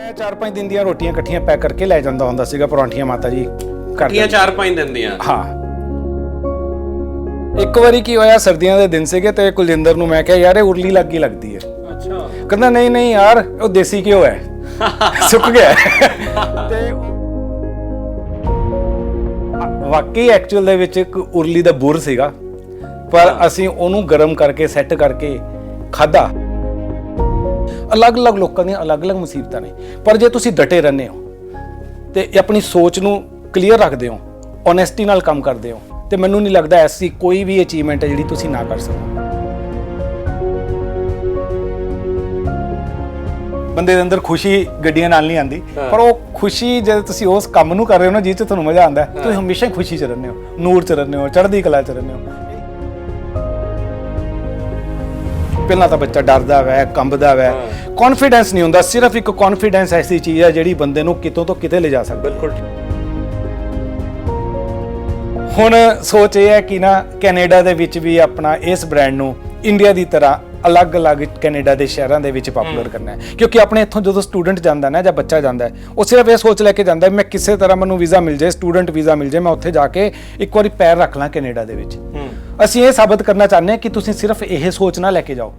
ਮੈਂ 4-5 ਦਿਨ ਦੀਆਂ ਰੋਟੀਆਂ ਇਕੱਠੀਆਂ ਪੈਕ ਕਰਕੇ ਲੈ ਜਾਂਦਾ ਹੁੰਦਾ ਸੀਗਾ ਪਰੌਂਠੀਆਂ ਮਾਤਾ ਜੀ ਇਕੱਠੀਆਂ 4-5 ਦਿਨ ਦੀਆਂ। ਹਾਂ। ਇੱਕ ਵਾਰੀ ਕੀ ਹੋਇਆ, ਸਰਦੀਆਂ ਦੇ ਦਿਨ ਸੀਗੇ ਤੇ ਕੁਲਜਿੰਦਰ ਨੂੰ ਮੈਂ ਕਿਹਾ ਯਾਰ ਇਹ ਉਰਲੀ ਲੱਗੀ ਲੱਗਦੀ ਹੈ। ਅੱਛਾ। ਕਹਿੰਦਾ ਨਹੀਂ ਨਹੀਂ ਯਾਰ ਉਹ ਦੇਸੀ ਘਿਓ ਹੈ ਸੁੱਕ ਗਿਆ। ਤੇ ਵਾਕਈ ਐਕਚੁਅਲ ਦੇ ਵਿੱਚ ਇੱਕ ਉਰਲੀ ਦਾ ਬੁਰ ਸੀਗਾ, ਪਰ ਅਸੀਂ ਉਹਨੂੰ ਗਰਮ ਕਰਕੇ ਸੈੱਟ ਕਰਕੇ ਖਾਧਾ। ਅਲੱਗ-ਅਲੱਗ ਲੋਕਾਂ ਦੀਆਂ ਅਲੱਗ-ਅਲੱਗ ਮੁਸੀਬਤਾਂ ਨੇ, ਪਰ ਜੇ ਤੁਸੀਂ ਡਟੇ ਰਹਿੰਦੇ ਹੋ ਤੇ ਆਪਣੀ ਸੋਚ ਨੂੰ ਕਲੀਅਰ ਰੱਖਦੇ ਹੋ, ਓਨੈਸਟੀ ਨਾਲ ਕੰਮ ਕਰਦੇ ਹੋ, ਤੇ ਮੈਨੂੰ ਨਹੀਂ ਲੱਗਦਾ ਐਸੀ ਕੋਈ ਵੀ ਅਚੀਵਮੈਂਟ ਹੈ ਜਿਹੜੀ ਤੁਸੀਂ ਨਾ ਕਰ ਸਕੋ। ਬੰਦੇ ਦੇ ਅੰਦਰ ਖੁਸ਼ੀ ਗੱਡੀਆਂ ਨਾਲ ਨਹੀਂ ਆਉਂਦੀ, ਪਰ ਉਹ ਖੁਸ਼ੀ ਜਦੋਂ ਤੁਸੀਂ ਉਸ ਕੰਮ ਨੂੰ ਕਰ ਰਹੇ ਹੋ ਨਾ, ਜਿਸ 'ਚ ਤੁਹਾਨੂੰ ਮਜ਼ਾ ਆਉਂਦਾ, ਤੁਸੀਂ ਹਮੇਸ਼ਾ ਖੁਸ਼ੀ 'ਚ ਰਹਿੰਦੇ ਹੋ, ਨੂਰ 'ਚ ਰਹਿੰਦੇ ਹੋ, ਚੜ੍ਹਦੀ ਕਲਾ 'ਚ ਰਹਿੰਦੇ ਹੋ। ਪਹਿਲਾਂ ਤਾਂ ਬੱਚਾ ਡਰਦਾ ਵੈ, ਕੰਬਦਾ ਵੈ, ਕੌਨਫੀਡੈਂਸ ਨਹੀਂ ਹੁੰਦਾ। ਸਿਰਫ ਇੱਕ ਕੌਨਫੀਡੈਂਸ ਐਸੀ ਚੀਜ਼ ਹੈ ਜਿਹੜੀ ਬੰਦੇ ਨੂੰ ਕਿਤੋਂ ਤੋਂ ਕਿਤੇ ਲਿਜਾ ਸਕਦੀ। ਬਿਲਕੁਲ। ਹੁਣ ਸੋਚ ਇਹ ਹੈ ਕਿ ਨਾ ਕੈਨੇਡਾ ਦੇ ਵਿੱਚ ਵੀ ਆਪਣਾ ਇਸ ਬ੍ਰਾਂਡ ਨੂੰ ਇੰਡੀਆ ਦੀ ਤਰ੍ਹਾਂ ਅਲੱਗ-ਅਲੱਗ ਕੈਨੇਡਾ ਦੇ ਸ਼ਹਿਰਾਂ ਦੇ ਵਿੱਚ ਪਪੂਲਰ ਕਰਨਾ ਹੈ, ਕਿਉਂਕਿ ਆਪਣੇ ਇੱਥੋਂ ਜਦੋਂ ਸਟੂਡੈਂਟ ਜਾਂਦਾ ਨਾ ਜਾਂ ਬੱਚਾ ਜਾਂਦਾ ਹੈ, ਉਹ ਸਿਰਫ ਇਹ ਸੋਚ ਲੈ ਕੇ ਜਾਂਦਾ ਮੈਂ ਕਿਸੇ ਤਰ੍ਹਾਂ ਮੈਨੂੰ ਵੀਜ਼ਾ ਮਿਲ ਜਾਏ, ਸਟੂਡੈਂਟ ਵੀਜ਼ਾ ਮਿਲ ਜਾਏ, ਮੈਂ ਉੱਥੇ ਜਾ ਕੇ ਇੱਕ ਵਾਰੀ ਪੈਰ ਰੱਖ ਲਾਂ ਕੈਨੇਡਾ ਦੇ ਵਿੱਚ। ਅਸੀਂ ਇਹ ਸਾਬਤ ਕਰਨਾ ਚਾਹੁੰਦੇ ਹਾਂ ਕਿ ਤੁਸੀਂ ਸਿਰਫ ਇਹ ਸੋਚ ਨਾ ਲੈ ਕੇ ਜਾਓ।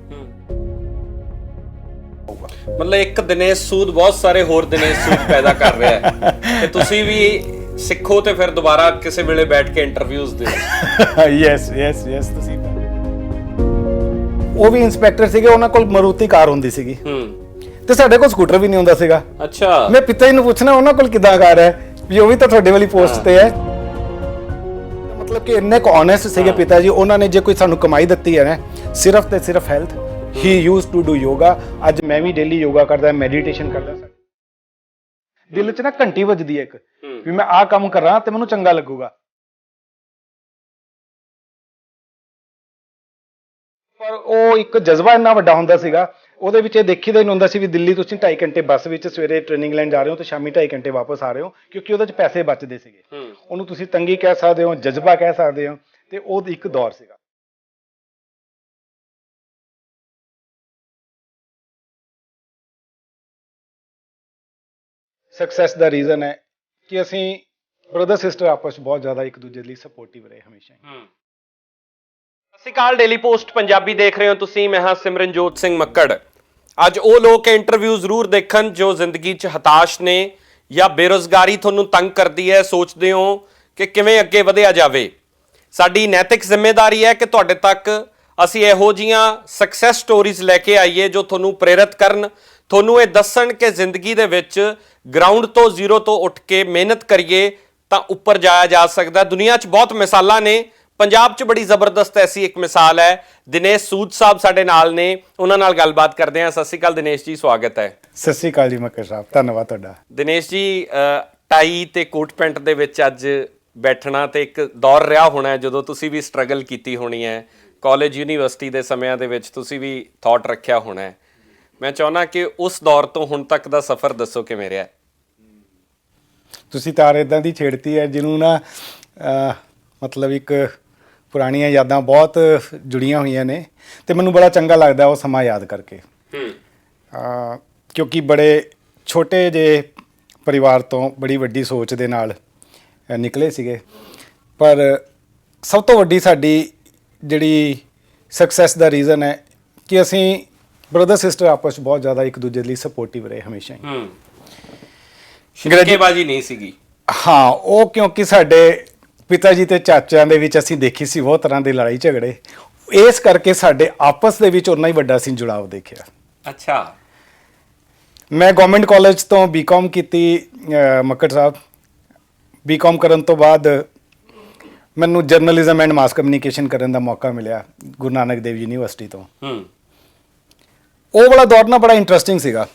ਮਤਲਬ ਇੱਕ ਦਿਨੇਸ਼ ਸੂਦ ਬਹੁਤ ਸਾਰੇ ਹੋਰ ਦਿਨੇਸ਼ ਸੂਦ ਪੈਦਾ ਕਰ ਰਿਹਾ ਹੈ, ਤੇ ਤੁਸੀਂ ਵੀ ਸਿੱਖੋ ਤੇ ਫਿਰ ਦੁਬਾਰਾ ਕਿਸੇ ਵੇਲੇ ਬੈਠ ਕੇ ਇੰਟਰਵਿਊਜ਼ ਦਿਓ। ਯੈਸ ਤੁਸੀਂ ਉਹ ਵੀ ਇੰਸਪੈਕਟਰ ਸੀਗੇ, ਉਹਨਾਂ ਕੋਲ ਮਰੂਤੀ ਕਾਰ ਹੁੰਦੀ ਸੀਗੀ ਤੇ ਸਾਡੇ ਕੋਲ ਸਕੂਟਰ ਵੀ ਨਹੀਂ ਹੁੰਦਾ ਸੀਗਾ। ਅੱਛਾ। ਮੈਂ ਪਿਤਾ ਜੀ ਨੂੰ ਪੁੱਛਣਾ ਉਹਨਾਂ ਕੋਲ ਕਿੱਦਾਂ ਕਾਰ ਹੈ, ਵੀ ਉਹ ਵੀ ਤਾਂ ਤੁਹਾਡੇ ਵਾਲੀ ਪੋਸਟ ਤੇ ਹੈ। ਮਤਲਬ ਕਿ ਇੰਨੇ ਕੁ ਓਨੈਸਟ ਸੀਗੇ ਪਿਤਾ ਜੀ, ਉਹਨਾਂ ਨੇ ਜੇ ਕੋਈ ਸਾਨੂੰ ਕਮਾਈ ਦਿੱਤੀ ਹੈ ਨਾ, ਸਿਰਫ ਤੇ ਸਿਰਫ health. He used to do yoga. ਅੱਜ ਮੈਂ ਵੀ ਡੇਲੀ ਯੋਗਾ ਕਰਦਾ, ਮੈਡੀਟੇਸ਼ਨ ਕਰਦਾ। ਦਿਲ 'ਚ ਨਾ ਘੰਟੀ ਵੱਜਦੀ ਹੈ ਇੱਕ, ਵੀ ਮੈਂ ਆਹ ਕੰਮ ਕਰਾਂ ਤੇ ਮੈਨੂੰ ਚੰਗਾ ਲੱਗੂਗਾ। ਪਰ ਉਹ ਇੱਕ ਜਜ਼ਬਾ ਇੰਨਾ ਵੱਡਾ ਹੁੰਦਾ ਸੀਗਾ, ਉਹਦੇ ਵਿੱਚ ਇਹ ਦੇਖੀਦਾ ਹੀ ਨਹੀਂ ਹੁੰਦਾ ਸੀ ਵੀ ਦਿੱਲੀ ਤੁਸੀਂ 2.5 ਘੰਟੇ ਬੱਸ ਵਿੱਚ ਸਵੇਰੇ ਟ੍ਰੇਨਿੰਗ ਲੈਣ ਜਾ ਰਹੇ ਹੋ ਤੇ ਸ਼ਾਮੀ 2.5 ਘੰਟੇ ਵਾਪਸ ਆ ਰਹੇ ਹੋ, ਕਿਉਂਕਿ ਉਹਦੇ 'ਚ ਪੈਸੇ ਬਚਦੇ ਸੀਗੇ। ਉਹਨੂੰ ਤੁਸੀਂ ਤੰਗੀ ਕਹਿ ਸਕਦੇ ਹੋ, ਜਜ਼ਬਾ ਕਹਿ ਸਕਦੇ ਹੋ, ਤੇ ਉਹ ਇੱਕ ਦੌਰ ਸੀਗਾ। ਸਕਸੈਸ ਦਾ ਰੀਜ਼ਨ ਹੈ ਕਿ ਅਸੀਂ ਬ੍ਰਦਰ ਸਿਸਟਰ ਆਪਸ 'ਚ ਬਹੁਤ ਜ਼ਿਆਦਾ ਇੱਕ ਦੂਜੇ ਲਈ ਸਪੋਰਟਿਵ ਰਹੇ ਹਮੇਸ਼ਾ ਹੀ। ਸਤਿ ਸ਼੍ਰੀ ਅਕਾਲ, ਡੇਲੀ ਪੋਸਟ ਪੰਜਾਬੀ ਦੇਖ ਰਹੇ ਹੋ ਤੁਸੀਂ। ਮੈਂ ਹਾਂ ਸਿਮਰਨਜੋਤ ਸਿੰਘ ਮੱਕੜ। ਅੱਜ ਉਹ ਲੋਕ ਇੰਟਰਵਿਊ ਜ਼ਰੂਰ ਦੇਖਣ ਜੋ ਜ਼ਿੰਦਗੀ 'ਚ ਹਤਾਸ਼ ਨੇ ਜਾਂ ਬੇਰੁਜ਼ਗਾਰੀ ਤੁਹਾਨੂੰ ਤੰਗ ਕਰਦੀ ਹੈ, ਸੋਚਦੇ ਹੋ ਕਿ ਕਿਵੇਂ ਅੱਗੇ ਵਧਿਆ ਜਾਵੇ। ਸਾਡੀ ਨੈਤਿਕ ਜ਼ਿੰਮੇਵਾਰੀ ਹੈ ਕਿ ਤੁਹਾਡੇ ਤੱਕ ਅਸੀਂ ਇਹੋ ਜਿਹੀਆਂ ਸਕਸੈਸ ਸਟੋਰੀਜ਼ ਲੈ ਕੇ ਆਈਏ ਜੋ ਤੁਹਾਨੂੰ ਪ੍ਰੇਰਿਤ ਕਰਨ, ਤੁਹਾਨੂੰ ਇਹ ਦੱਸਣ ਕਿ ਜ਼ਿੰਦਗੀ ਦੇ ਵਿੱਚ ਗਰਾਊਂਡ ਤੋਂ ਜ਼ੀਰੋ ਤੋਂ ਉੱਠ ਕੇ ਮਿਹਨਤ ਕਰੀਏ ਤਾਂ ਉੱਪਰ ਜਾਇਆ ਜਾ ਸਕਦਾ। ਦੁਨੀਆ 'ਚ ਬਹੁਤ ਮਿਸਾਲਾਂ ਨੇ, ਪੰਜਾਬ 'ਚ ਬੜੀ ਜ਼ਬਰਦਸਤ ਐਸੀ ਇੱਕ ਮਿਸਾਲ ਹੈ। ਦਿਨੇਸ਼ ਸੂਦ ਸਾਹਿਬ ਸਾਡੇ ਨਾਲ ਨੇ, ਉਹਨਾਂ ਨਾਲ ਗੱਲਬਾਤ ਕਰਦੇ ਹਾਂ। ਸਤਿ ਸ਼੍ਰੀ ਅਕਾਲ ਦਿਨੇਸ਼ ਜੀ, ਸਵਾਗਤ ਹੈ। ਸਤਿ ਸ਼੍ਰੀ ਅਕਾਲ ਜੀ ਮੱਕੜ ਸਾਹਿਬ, ਧੰਨਵਾਦ ਤੁਹਾਡਾ। ਦਿਨੇਸ਼ ਜੀ, ਟਾਈ ਤੇ ਕੋਟ ਪੈਂਟ ਦੇ ਵਿੱਚ ਅੱਜ ਬੈਠਣਾ ਤੇ ਇੱਕ ਦੌਰ ਰਿਹਾ ਹੋਣਾ ਜਦੋਂ ਤੁਸੀਂ ਵੀ ਸਟਰਗਲ ਕੀਤੀ ਹੋਣੀ ਹੈ, ਕਾਲਜ ਯੂਨੀਵਰਸਿਟੀ ਦੇ ਸਮਿਆਂ ਦੇ ਵਿੱਚ ਤੁਸੀਂ ਵੀ ਥਾਟ ਰੱਖਿਆ ਹੋਣਾ ਹੈ। ਮੈਂ ਚਾਹੁੰਦਾ ਕਿ ਉਸ ਦੌਰ ਤੋਂ ਹੁਣ ਤੱਕ ਦਾ ਸਫ਼ਰ ਦੱਸੋ ਕਿਵੇਂ ਰਿਹਾ। ਤੁਸੀਂ ਤਾਰ ਇਦਾਂ ਦੀ ਛੇੜਤੀ ਹੈ ਜਿਹਨੂੰ ਨਾ ਮਤਲਬ ਇੱਕ ਪੁਰਾਣੀਆਂ ਯਾਦਾਂ ਬਹੁਤ ਜੁੜੀਆਂ ਹੋਈਆਂ ਨੇ, ਤੇ ਮੈਨੂੰ ਬੜਾ ਚੰਗਾ ਲੱਗਦਾ ਉਹ ਸਮਾਂ ਯਾਦ ਕਰਕੇ। ਕਿਉਂਕਿ ਬੜੇ ਛੋਟੇ ਜਿਹੇ ਪਰਿਵਾਰ ਤੋਂ ਬੜੀ ਵੱਡੀ ਸੋਚ ਦੇ ਨਾਲ ਨਿਕਲੇ ਸੀਗੇ, ਪਰ ਸਭ ਤੋਂ ਵੱਡੀ ਸਾਡੀ ਜਿਹੜੀ ਸਕਸੈਸ ਦਾ ਰੀਜ਼ਨ ਹੈ ਕਿ ਅਸੀਂ ਬ੍ਰਦਰ ਸਿਸਟਰ ਆਪਸ 'ਚ ਬਹੁਤ ਜ਼ਿਆਦਾ ਇੱਕ ਦੂਜੇ ਲਈ ਸਪੋਰਟਿਵ ਰਹੇ ਹਮੇਸ਼ਾ ਹੀ। ਸ਼ਿਕਵੇਬਾਜ਼ੀ ਨਹੀਂ ਸੀਗੀ। ਹਾਂ, ਉਹ ਕਿਉਂਕਿ ਸਾਡੇ ਪਿਤਾ ਜੀ ਤੇ ਚਾਚਿਆਂ ਦੇ ਵਿੱਚ ਅਸੀਂ ਦੇਖੀ ਸੀ ਬਹੁਤ ਤਰ੍ਹਾਂ ਦੇ ਲੜਾਈ ਝਗੜੇ, ਇਸ ਕਰਕੇ ਸਾਡੇ ਆਪਸ ਦੇ ਵਿੱਚ ਉਨਾ ਹੀ ਵੱਡਾ ਅਸੀਂ ਜੁੜਾਵ ਦੇਖਿਆ। ਅੱਛਾ। ਮੈਂ ਗਵਰਨਮੈਂਟ ਕਾਲਜ ਤੋਂ ਬੀਕਾਮ ਕੀਤੀ ਮੱਕੜ ਸਾਹਿਬ। ਬੀਕਾਮ ਕਰਨ ਤੋਂ ਬਾਅਦ ਮੈਨੂੰ ਜਰਨਲਿਜ਼ਮ ਐਂਡ ਮਾਸ ਕਮਿਊਨੀਕੇਸ਼ਨ ਕਰਨ ਦਾ ਮੌਕਾ ਮਿਲਿਆ ਗੁਰੂ ਨਾਨਕ ਦੇਵ ਯੂਨੀਵਰਸਿਟੀ ਤੋਂ। ਉਹ ਵਾਲਾ ਦੌਰ ਨਾ ਬੜਾ ਇੰਟਰਸਟਿੰਗ ਸੀਗਾ।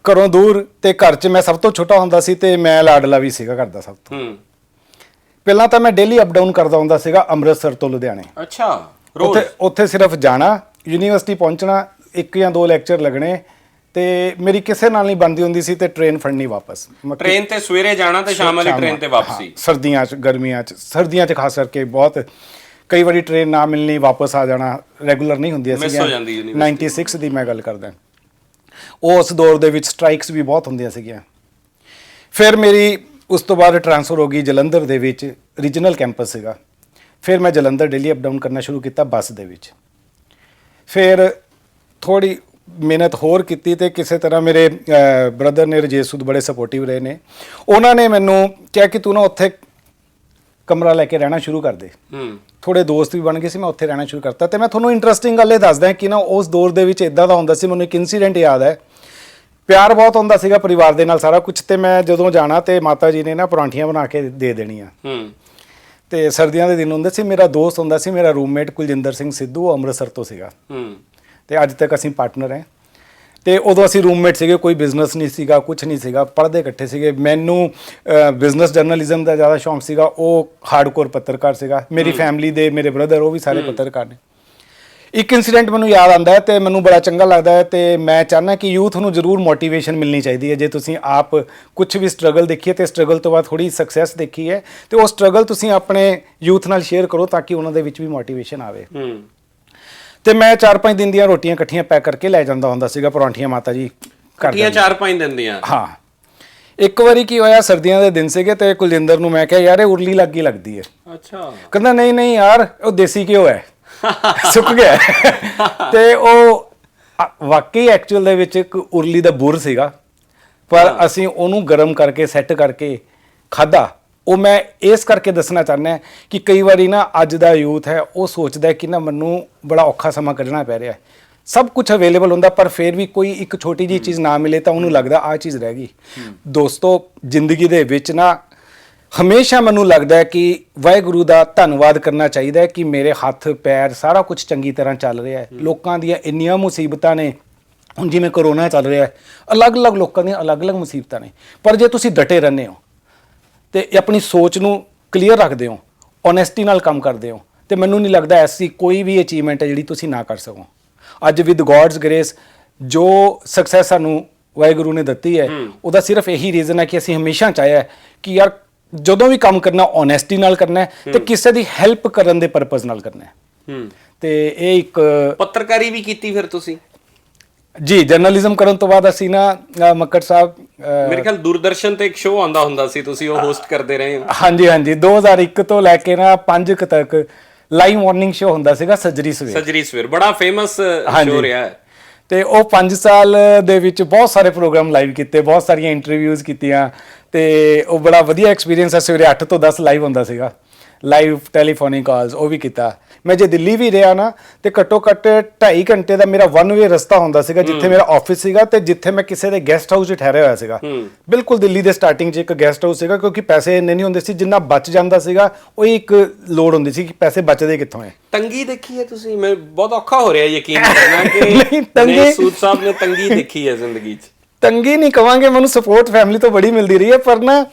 ਘਰੋਂ ਦੂਰ ਤੇ ਘਰ 'ਚ ਮੈਂ ਸਭ ਤੋਂ ਛੋਟਾ ਹੁੰਦਾ ਸੀ ਤੇ ਮੈਂ ਲਾਡਲਾ ਵੀ ਸੀਗਾ ਘਰ ਦਾ ਸਭ ਤੋਂ। ਪਹਿਲਾਂ ਤਾਂ ਮੈਂ ਡੇਲੀ ਅਪ ਡਾਊਨ ਕਰਦਾ ਹੁੰਦਾ ਸੀਗਾ ਅੰਮ੍ਰਿਤਸਰ ਤੋਂ ਲੁਧਿਆਣੇ। ਅੱਛਾ। ਰੋਜ਼ ਉੱਥੇ ਸਿਰਫ ਜਾਣਾ, ਯੂਨੀਵਰਸਿਟੀ ਪਹੁੰਚਣਾ, 1 ਜਾਂ 2 ਲੈਕਚਰ ਲੱਗਣੇ, ਤੇ ਮੇਰੀ ਕਿਸੇ ਨਾਲ ਨਹੀਂ ਬਣਦੀ ਹੁੰਦੀ ਸੀ ਤੇ ਟ੍ਰੇਨ ਫੜਨੀ ਵਾਪਸ। ਟ੍ਰੇਨ ਤੇ ਸਵੇਰੇ ਜਾਣਾ ਤੇ ਸ਼ਾਮ ਵਾਲੀ ਟ੍ਰੇਨ ਤੇ ਵਾਪਸੀ। ਸਰਦੀਆਂ 'ਚ, ਗਰਮੀਆਂ 'ਚ, ਸਰਦੀਆਂ 'ਚ ਖਾਸ ਕਰਕੇ ਬਹੁਤ ਕਈ ਵਾਰੀ ਟ੍ਰੇਨ ਨਾ ਮਿਲਣੀ, ਵਾਪਸ ਆ ਜਾਣਾ, ਰੈਗੂਲਰ ਨਹੀਂ ਹੁੰਦੀ ਸੀ। 96 ਦੀ ਮੈਂ ਗੱਲ ਕਰਦਾ। ਉਸ ਦੌਰ ਦੇ ਵਿੱਚ ਸਟ੍ਰਾਈਕਸ ਵੀ ਬਹੁਤ ਹੁੰਦੀਆਂ ਸੀਗੀਆਂ। ਫਿਰ ਮੇਰੀ ਉਸ ਤੋਂ ਬਾਅਦ ਟ੍ਰਾਂਸਫਰ ਹੋ ਗਈ ਜਲੰਧਰ ਦੇ ਵਿੱਚ, ਰੀਜਨਲ ਕੈਂਪਸ ਸੀਗਾ। ਫਿਰ ਮੈਂ ਜਲੰਧਰ ਡੇਲੀ ਅਪ ਡਾਊਨ ਕਰਨਾ ਸ਼ੁਰੂ ਕੀਤਾ ਬੱਸ ਦੇ ਵਿੱਚ। ਫਿਰ ਥੋੜੀ ਮਿਹਨਤ ਹੋਰ ਕੀਤੀ ਤੇ ਕਿਸੇ ਤਰ੍ਹਾਂ ਮੇਰੇ ਬ੍ਰਦਰ ਨੇ, ਰਜੇਸ਼ ਸੂਦ, ਬੜੇ ਸਪੋਰਟਿਵ ਰਹੇ ਨੇ। ਉਹਨਾਂ ਨੇ ਮੈਨੂੰ ਕਿਹਾ ਕਿ ਤੂੰ ਨਾ ਉੱਥੇ ਕਮਰਾ ਲੈ ਕੇ ਰਹਿਣਾ ਸ਼ੁਰੂ ਕਰ ਦੇ। ਥੋੜੇ ਦੋਸਤ ਵੀ ਬਣ ਗਏ ਸੀ, ਮੈਂ ਉੱਥੇ ਰਹਿਣਾ ਸ਼ੁਰੂ ਕਰਤਾ। ਤੇ ਮੈਂ ਤੁਹਾਨੂੰ ਇੰਟਰਸਟਿੰਗ ਗੱਲ ਇਹ ਦੱਸਦਾ ਕਿ ਨਾ ਉਸ ਦੌਰ ਦੇ ਵਿੱਚ ਇਦਾਂ ਦਾ ਹੁੰਦਾ ਸੀ, ਮੈਨੂੰ ਇੱਕ ਇਨਸੀਡੈਂਟ ਯਾਦ ਹੈ। ਪਿਆਰ ਬਹੁਤ ਹੁੰਦਾ ਸੀਗਾ ਪਰਿਵਾਰ ਦੇ ਨਾਲ, ਸਾਰਾ ਕੁਝ। ਤੇ ਮੈਂ ਜਦੋਂ ਜਾਣਾ ਤੇ ਮਾਤਾ ਜੀ ਨੇ ਨਾ ਪਰੌਂਠੀਆਂ ਬਣਾ ਕੇ ਦੇ ਦੇਣੀਆਂ। ਤੇ ਸਰਦੀਆਂ ਦੇ ਦਿਨ ਹੁੰਦੇ ਸੀ, ਮੇਰਾ ਦੋਸਤ ਹੁੰਦਾ ਸੀ, ਮੇਰਾ ਰੂਮਮੇਟ ਕੁਲਜਿੰਦਰ ਸਿੰਘ ਸਿੱਧੂ, ਉਹ ਅੰਮ੍ਰਿਤਸਰ ਤੋਂ ਸੀਗਾ। ਤੇ ਅੱਜ ਤੱਕ ਅਸੀਂ ਪਾਰਟਨਰ ਹਾਂ। ਤੇ ਉਦੋਂ ਅਸੀਂ ਰੂਮਮੇਟ ਸੀਗੇ, ਕੋਈ ਬਿਜ਼ਨਸ ਨਹੀਂ ਸੀਗਾ, ਕੁਝ ਨਹੀਂ ਸੀਗਾ, ਪੜ੍ਹਦੇ ਇਕੱਠੇ ਸੀਗੇ। ਮੈਨੂੰ ਬਿਜ਼ਨਸ ਜਰਨਲਿਜ਼ਮ ਦਾ ਜ਼ਿਆਦਾ ਸ਼ੌਂਕ ਸੀਗਾ, ਉਹ ਹਾਰਡਕੋਰ ਪੱਤਰਕਾਰ ਸੀਗਾ। ਮੇਰੀ ਫੈਮਿਲੀ ਦੇ ਮੇਰੇ ਬ੍ਰਦਰ ਉਹ ਵੀ ਸਾਰੇ ਪੱਤਰਕਾਰ ਨੇ। ਇੱਕ ਇਨਸੀਡੈਂਟ ਮੈਨੂੰ ਯਾਦ ਆਉਂਦਾ ਹੈ ਤੇ ਮੈਨੂੰ ਬੜਾ ਚੰਗਾ ਲੱਗਦਾ ਹੈ ਤੇ ਮੈਂ ਚਾਹੁੰਦਾ ਕਿ ਯੂਥ ਨੂੰ ਜ਼ਰੂਰ ਮੋਟੀਵੇਸ਼ਨ ਮਿਲਣੀ ਚਾਹੀਦੀ ਹੈ। ਜੇ ਤੁਸੀਂ ਆਪ ਕੁਝ ਵੀ ਸਟਰਗਲ ਦੇਖੀਏ ਤੇ ਸਟਰਗਲ ਤੋਂ ਬਾਅਦ ਥੋੜੀ ਸਕਸੈਸ ਦੇਖੀ ਹੈ ਤੇ ਉਹ ਸਟਰਗਲ ਤੁਸੀਂ ਆਪਣੇ ਯੂਥ ਨਾਲ ਸ਼ੇਅਰ ਕਰੋ ਤਾਂ ਕਿ ਉਹਨਾਂ ਦੇ ਵਿੱਚ ਵੀ ਮੋਟੀਵੇਸ਼ਨ ਆਵੇ। ਤੇ ਮੈਂ 4-5 ਦਿਨ ਦੀਆਂ ਰੋਟੀਆਂ ਇਕੱਠੀਆਂ ਪੈਕ ਕਰਕੇ ਲੈ ਜਾਂਦਾ ਹੁੰਦਾ ਸੀਗਾ, ਪਰੌਂਠੀਆਂ ਮਾਤਾ ਜੀ ਇਕੱਠੀਆਂ 4-5 ਦਿਨ ਦੀਆਂ। ਹਾਂ। ਇੱਕ ਵਾਰੀ ਕੀ ਹੋਇਆ, ਸਰਦੀਆਂ ਦੇ ਦਿਨ ਸੀਗੇ ਤੇ ਕੁਲਜਿੰਦਰ ਨੂੰ ਮੈਂ ਕਿਹਾ ਯਾਰ ਇਹ ਉਰਲੀ ਲੱਗੀ ਲੱਗਦੀ ਹੈ। ਅੱਛਾ। ਕਹਿੰਦਾ ਨਹੀਂ ਨਹੀਂ ਯਾਰ ਉਹ ਦੇਸੀ ਘਿਓ ਹੈ, ਸੁੱਕ ਗਿਆ। ਤੇ ਉਹ ਵਾਕਈ ਐਕਚੁਅਲ ਦੇ ਵਿੱਚ ਇੱਕ ਉਰਲੀ ਦਾ ਬੁਰ ਸੀਗਾ, ਪਰ ਅਸੀਂ ਉਹਨੂੰ ਗਰਮ ਕਰਕੇ ਸੈੱਟ ਕਰਕੇ ਖਾਧਾ। ਉਹ ਮੈਂ ਇਸ ਕਰਕੇ ਦੱਸਣਾ ਚਾਹੁੰਦਾ ਕਿ ਕਈ ਵਾਰੀ ਨਾ ਅੱਜ ਦਾ ਯੂਥ ਹੈ ਉਹ ਸੋਚਦਾ ਕਿ ਨਾ ਮੈਨੂੰ ਬੜਾ ਔਖਾ ਸਮਾਂ ਕੱਢਣਾ ਪੈ ਰਿਹਾ, ਸਭ ਕੁਝ ਅਵੇਲੇਬਲ ਹੁੰਦਾ ਪਰ ਫਿਰ ਵੀ ਕੋਈ ਇੱਕ ਛੋਟੀ ਜਿਹੀ ਚੀਜ਼ ਨਾ ਮਿਲੇ ਤਾਂ ਉਹਨੂੰ ਲੱਗਦਾ ਆਹ ਚੀਜ਼ ਰਹਿ ਗਈ। ਦੋਸਤੋ, ਜ਼ਿੰਦਗੀ ਦੇ ਵਿੱਚ ਨਾ ਹਮੇਸ਼ਾ ਮੈਨੂੰ ਲੱਗਦਾ ਹੈ ਕਿ ਵਾਹਿਗੁਰੂ ਦਾ ਧੰਨਵਾਦ ਕਰਨਾ ਚਾਹੀਦਾ ਹੈ ਕਿ ਮੇਰੇ ਹੱਥ ਪੈਰ ਸਾਰਾ ਕੁਝ ਚੰਗੀ ਤਰ੍ਹਾਂ ਚੱਲ ਰਿਹਾ ਹੈ। ਲੋਕਾਂ ਦੀਆਂ ਇੰਨੀਆਂ ਮੁਸੀਬਤਾਂ ਨੇ, ਹੁਣ ਜਿਵੇਂ ਕਰੋਨਾ ਚੱਲ ਰਿਹਾ ਹੈ, ਅਲੱਗ-ਅਲੱਗ ਲੋਕਾਂ ਦੀਆਂ ਅਲੱਗ-ਅਲੱਗ ਮੁਸੀਬਤਾਂ ਨੇ, ਪਰ ਜੇ ਤੁਸੀਂ ਡਟੇ ਰਹਿੰਦੇ ਹੋ ਤੇ ਆਪਣੀ ਸੋਚ ਨੂੰ ਕਲੀਅਰ ਰੱਖਦੇ ਹੋ, ਓਨੈਸਟੀ ਨਾਲ ਕੰਮ ਕਰਦੇ ਹੋ, ਤੇ ਮੈਨੂੰ ਨਹੀਂ ਲੱਗਦਾ ਐਸੀ ਕੋਈ ਵੀ ਅਚੀਵਮੈਂਟ ਹੈ ਜਿਹੜੀ ਤੁਸੀਂ ਨਾ ਕਰ ਸਕੋ। ਅੱਜ ਵਿਦ ਗੋਡਸ ਗ੍ਰੇਸ ਜੋ ਸਕਸੈਸ ਸਾਨੂੰ ਵਾਹਿਗੁਰੂ ਨੇ ਦਿੱਤੀ ਹੈ, ਉਹਦਾ ਸਿਰਫ ਇਹੀ ਰੀਜ਼ਨ ਹੈ ਕਿ ਅਸੀਂ ਹਮੇਸ਼ਾ ਚਾਹਿਆ ਕਿ ਯਾਰ ਜਦੋਂ ਵੀ ਕੰਮ ਕਰਨਾ ਓਨੈਸਟੀ ਨਾਲ ਕਰਨਾ ਹੈ ਤੇ ਕਿਸੇ ਦੀ ਹੈਲਪ ਕਰਨ ਦੇ ਪਰਪਸ ਨਾਲ ਕਰਨਾ ਹੈ। ਤੇ ਇਹ ਇੱਕ ਪੱਤਰਕਾਰੀ ਵੀ ਕੀਤੀ ਫਿਰ ਤੁਸੀਂ? ਜੀ, ਜਰਨਲਿਜ਼ਮ ਕਰਨ ਤੋਂ ਬਾਅਦ ਅਸੀਂ ਨਾ ਮੱਕੜ ਸਾਹਿਬ, ਮੇਰੇ ਖਿਆਲ ਦੂਰਦਰਸ਼ਨ ਤੇ ਇੱਕ ਸ਼ੋਅ ਆਉਂਦਾ ਹੁੰਦਾ ਸੀ, ਤੁਸੀਂ ਉਹ ਹੋਸਟ ਕਰਦੇ ਰਹੇ ਹੋ। ਹਾਂਜੀ ਹਾਂਜੀ, 2001 ਤੋਂ ਲੈ ਕੇ ਨਾ 5 ਤੱਕ ਲਾਈਵ ਮਾਰਨਿੰਗ ਸ਼ੋਅ ਹੁੰਦਾ ਸੀਗਾ, ਸੱਜਰੀ ਸਵੇਰ, ਬੜਾ ਫੇਮਸ ਸ਼ੋਅ ਰਿਹਾ ਹੈ। ਤੇ ਉਹ 5 ਸਾਲ ਦੇ ਵਿੱਚ ਬਹੁਤ ਸਾਰੇ ਪ੍ਰੋਗਰਾਮ ਲਾਈਵ ਕੀਤੇ, ਬਹੁਤ ਸਾਰੀਆਂ ਇੰਟਰਵਿਊਜ਼ ਕੀਤੀਆਂ ਤੇ ਉਹ ਬੜਾ ਵਧੀਆ ਐਕਸਪੀਰੀਅੰਸ ਹੈ। ਸਵੇਰੇ 8 ਤੋਂ 10 ਲਾਈਵ ਹੁੰਦਾ ਸੀਗਾ, ਲਾਈਵ ਟੈਲੀਫੋਨਿਕ ਕਾਲਸ, ਉਹ ਵੀ ਕੀਤਾ। ਮੈਂ ਜੇ ਦਿੱਲੀ ਵੀ ਰਿਹਾ ਨਾ ਤੇ ਘੱਟੋ ਘੱਟ 2.5 ਘੰਟੇ ਦਾ ਮੇਰਾ 1 ਵੇ ਰਸਤਾ ਹੁੰਦਾ ਸੀਗਾ, ਜਿੱਥੇ ਮੇਰਾ ਆਫਿਸ ਸੀਗਾ ਤੇ ਜਿੱਥੇ ਮੈਂ ਕਿਸੇ ਦੇ ਗੈਸਟ ਹਾਊਸ 'ਚ ਠਹਿਰਿਆ ਹੋਇਆ ਸੀਗਾ। ਬਿਲਕੁਲ ਦਿੱਲੀ ਦੇ ਸਟਾਰਟਿੰਗ 'ਚ ਇੱਕ ਗੈਸਟ ਹਾਊਸ ਸੀਗਾ, ਕਿਉਂਕਿ ਪੈਸੇ ਇੰਨੇ ਨਹੀਂ ਹੁੰਦੇ ਸੀ, ਜਿੰਨਾ ਬਚ ਜਾਂਦਾ ਸੀਗਾ ਉਹ ਇੱਕ ਲੋੜ ਹੁੰਦੀ ਸੀ ਕਿ ਪੈਸੇ ਬਚਦੇ ਕਿੱਥੋਂ ਹੈ। ਤੰਗੀ ਦੇਖੀ ਹੈ ਤੁਸੀਂ? ਮੈਂ ਬਹੁਤ ਔਖਾ ਹੋ ਰਿਹਾ ਯਕੀਨ ਕਰਨਾ ਕਿ ਤੰਗੀ ਸੂਦ ਸਾਹਿਬ ਨੇ ਤੰਗੀ ਦੇਖੀ ਹੈ ਜ਼ਿੰਦਗੀ 'ਚ। ਤੰਗੀ ਨਹੀਂ ਕਵਾਂਗੇ, ਮੈਨੂੰ ਸਪੋਰਟ ਫੈਮਿਲੀ ਤੋਂ ਬੜੀ ਮਿਲਦੀ ਰਹੀ ਹੈ, ਪਰ ਨਾ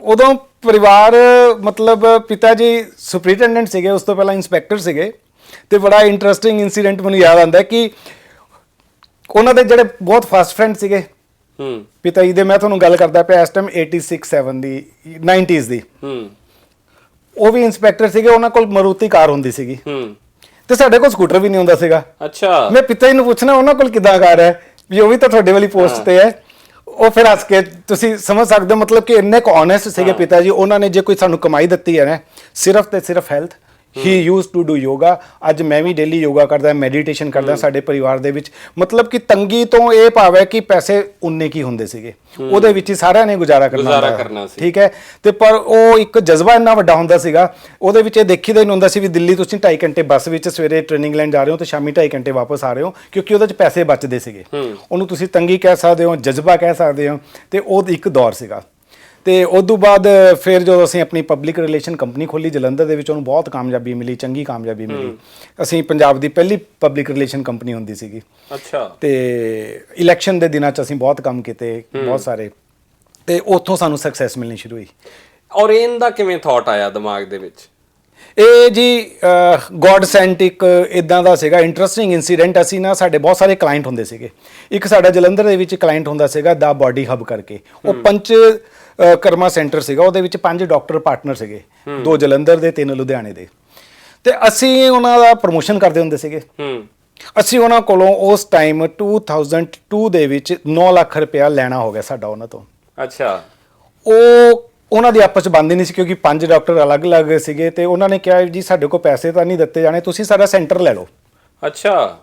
ਉਦੋਂ ਪਰਿਵਾਰ ਮਤਲਬ ਪਿਤਾ ਜੀ ਸੁਪਰਿੰਟੈਂਡੈਂਟ ਸੀਗੇ, ਉਸ ਤੋਂ ਪਹਿਲਾਂ ਇੰਸਪੈਕਟਰ ਸੀਗੇ। ਤੇ ਬੜਾ ਇੰਟਰਸਟਿੰਗ ਇਨਸੀਡੈਂਟ ਮੈਨੂੰ ਯਾਦ ਆਉਂਦਾ ਕਿ ਉਹਨਾਂ ਦੇ ਜਿਹੜੇ ਬਹੁਤ ਫਾਸਟ ਫਰੈਂਡ ਸੀਗੇ ਪਿਤਾ ਜੀ ਦੇ, ਮੈਂ ਤੁਹਾਨੂੰ ਗੱਲ ਕਰਦਾ ਪਿਆ ਇਸ ਟਾਈਮ 86-7 ਦੀ, 90s ਦੀ, ਉਹ ਵੀ ਇੰਸਪੈਕਟਰ ਸੀਗੇ। ਉਹਨਾਂ ਕੋਲ ਮਾਰੂਤੀ ਕਾਰ ਹੁੰਦੀ ਸੀਗੀ ਤੇ ਸਾਡੇ ਕੋਲ ਸਕੂਟਰ ਵੀ ਨਹੀਂ ਹੁੰਦਾ ਸੀਗਾ। ਅੱਛਾ। ਮੈਂ ਪਿਤਾ ਜੀ ਨੂੰ ਪੁੱਛਣਾ ਉਹਨਾਂ ਕੋਲ ਕਿੱਦਾਂ ਕਾਰ ਹੈ, ਵੀ ਉਹ ਵੀ ਤਾਂ ਤੁਹਾਡੇ ਵਾਲੀ ਪੋਸਟ ਤੇ ਹੈ। ਉਹ ਫਿਰ ਹੱਸ ਕੇ, ਤੁਸੀਂ ਸਮਝ ਸਕਦੇ ਹੋ ਮਤਲਬ ਕਿ ਇੰਨੇ ਕੁ ਓਨੈਸਟ ਸੀਗੇ ਪਿਤਾ ਜੀ। ਉਹਨਾਂ ਨੇ ਜੇ ਕੋਈ ਸਾਨੂੰ ਕਮਾਈ ਦਿੱਤੀ ਹੈ ਨਾ, ਸਿਰਫ ਤੇ ਸਿਰਫ health. He used to do yoga. ਅੱਜ ਮੈਂ ਵੀ ਡੇਲੀ ਯੋਗਾ ਕਰਦਾ, ਮੈਡੀਟੇਸ਼ਨ ਕਰਦਾ ਸਾਡੇ ਪਰਿਵਾਰ ਦੇ ਵਿੱਚ। ਮਤਲਬ ਕਿ ਤੰਗੀ ਤੋਂ ਇਹ ਭਾਵ ਹੈ ਕਿ ਪੈਸੇ ਉਨੇ ਕੀ ਹੁੰਦੇ ਸੀਗੇ, ਉਹਦੇ ਵਿੱਚ ਹੀ ਸਾਰਿਆਂ ਨੇ ਗੁਜ਼ਾਰਾ ਕਰਨਾ ਸੀ, ਠੀਕ ਹੈ। ਤੇ ਪਰ ਉਹ ਇੱਕ ਜਜ਼ਬਾ ਇੰਨਾ ਵੱਡਾ ਹੁੰਦਾ ਸੀਗਾ, ਉਹਦੇ ਵਿੱਚ ਇਹ ਦੇਖੀਦਾ ਹੀ ਨਹੀਂ ਹੁੰਦਾ ਸੀ ਵੀ ਦਿੱਲੀ ਤੁਸੀਂ 2.5 ਘੰਟੇ ਬੱਸ ਵਿੱਚ ਸਵੇਰੇ ਟ੍ਰੇਨਿੰਗ ਲੈਣ ਜਾ ਰਹੇ ਹੋ ਤੇ ਸ਼ਾਮੀ 2.5 ਘੰਟੇ ਵਾਪਸ ਆ ਰਹੇ ਹੋ, ਕਿਉਂਕਿ ਉਹਦੇ 'ਚ ਪੈਸੇ ਬਚਦੇ ਸੀਗੇ। ਉਹਨੂੰ ਤੁਸੀਂ ਤੰਗੀ ਕਹਿ ਸਕਦੇ ਹੋ, ਜਜ਼ਬਾ ਕਹਿ ਸਕਦੇ ਹੋ, ਤੇ ਉਹ ਇੱਕ ਦੌਰ ਸੀਗਾ। ਤੇ ਉਸ ਤੋਂ ਬਾਅਦ ਫਿਰ ਜਦੋਂ ਅਸੀਂ ਆਪਣੀ ਪਬਲਿਕ ਰਿਲੇਸ਼ਨ ਕੰਪਨੀ ਖੋਲੀ ਜਲੰਧਰ ਦੇ ਵਿੱਚ, ਉਹਨੂੰ ਬਹੁਤ ਕਾਮਯਾਬੀ ਮਿਲੀ, ਚੰਗੀ ਕਾਮਯਾਬੀ ਮਿਲੀ। ਅਸੀਂ ਪੰਜਾਬ ਦੀ ਪਹਿਲੀ ਪਬਲਿਕ ਰਿਲੇਸ਼ਨ ਕੰਪਨੀ ਹੁੰਦੀ ਸੀਗੀ। ਅੱਛਾ। ਤੇ ਇਲੈਕਸ਼ਨ ਦੇ ਦਿਨਾਂ 'ਚ ਅਸੀਂ ਬਹੁਤ ਕੰਮ ਕੀਤੇ, ਬਹੁਤ ਸਾਰੇ, ਤੇ ਉੱਥੋਂ ਸਾਨੂੰ ਸਕਸੈਸ ਮਿਲਣੀ ਸ਼ੁਰੂ ਹੋਈ। ਔਰ ਇਹਦਾ ਕਿਵੇਂ ਥਾਟ ਆਇਆ ਦਿਮਾਗ ਦੇ ਵਿੱਚ? ਇਹ ਜੀ ਗੋਡ ਸੈਂਟ ਇੱਕ ਇਦਾਂ ਦਾ ਸੀਗਾ ਇੰਟਰਸਟਿੰਗ ਇਨਸੀਡੈਂਟ। ਅਸੀਂ ਨਾ, ਸਾਡੇ ਬਹੁਤ ਸਾਰੇ ਕਲਾਇੰਟ ਹੁੰਦੇ ਸੀਗੇ। ਇੱਕ ਸਾਡਾ ਜਲੰਧਰ ਦੇ ਵਿੱਚ ਕਲਾਇੰਟ ਹੁੰਦਾ ਸੀਗਾ ਦਾ ਬਾਡੀ ਹੱਬ ਕਰਕੇ, ਉਹ ਪੰਚ ਕਰਮਾ ਸੈਂਟਰ ਸੀਗਾ। ਉਹਦੇ ਵਿੱਚ 5 ਡਾਕਟਰ ਪਾਰਟਨਰ ਸੀਗੇ, 2 ਜਲੰਧਰ ਦੇ, 3 ਲੁਧਿਆਣੇ ਦੇ। ਤੇ ਅਸੀਂ ਉਹਨਾਂ ਦਾ ਪ੍ਰਮੋਸ਼ਨ ਕਰਦੇ ਹੁੰਦੇ ਸੀਗੇ। ਅਸੀਂ ਉਹਨਾਂ ਕੋਲੋਂ ਉਸ ਟਾਈਮ 2002 ਦੇ ਵਿੱਚ 9 ਲੱਖ ਰੁਪਇਆ ਲੈਣਾ ਹੋ ਗਿਆ ਸਾਡਾ ਉਹਨਾਂ ਤੋਂ। ਅੱਛਾ। ਉਹਨਾਂ ਦੀ ਆਪਸ ਚ ਬਣਦੀ ਨਹੀਂ ਸੀ ਕਿਉਂਕਿ 5 ਡਾਕਟਰ ਅਲੱਗ-ਅਲੱਗ ਸੀਗੇ ਤੇ ਉਹਨਾਂ ਨੇ ਕਿਹਾ ਜੀ ਸਾਡੇ ਕੋਲ ਪੈਸੇ ਤਾਂ ਨਹੀਂ ਦਿੱਤੇ ਜਾਣੇ, ਤੁਸੀਂ ਸਾਡਾ ਸੈਂਟਰ ਲੈ ਲਓ। ਅੱਛਾ।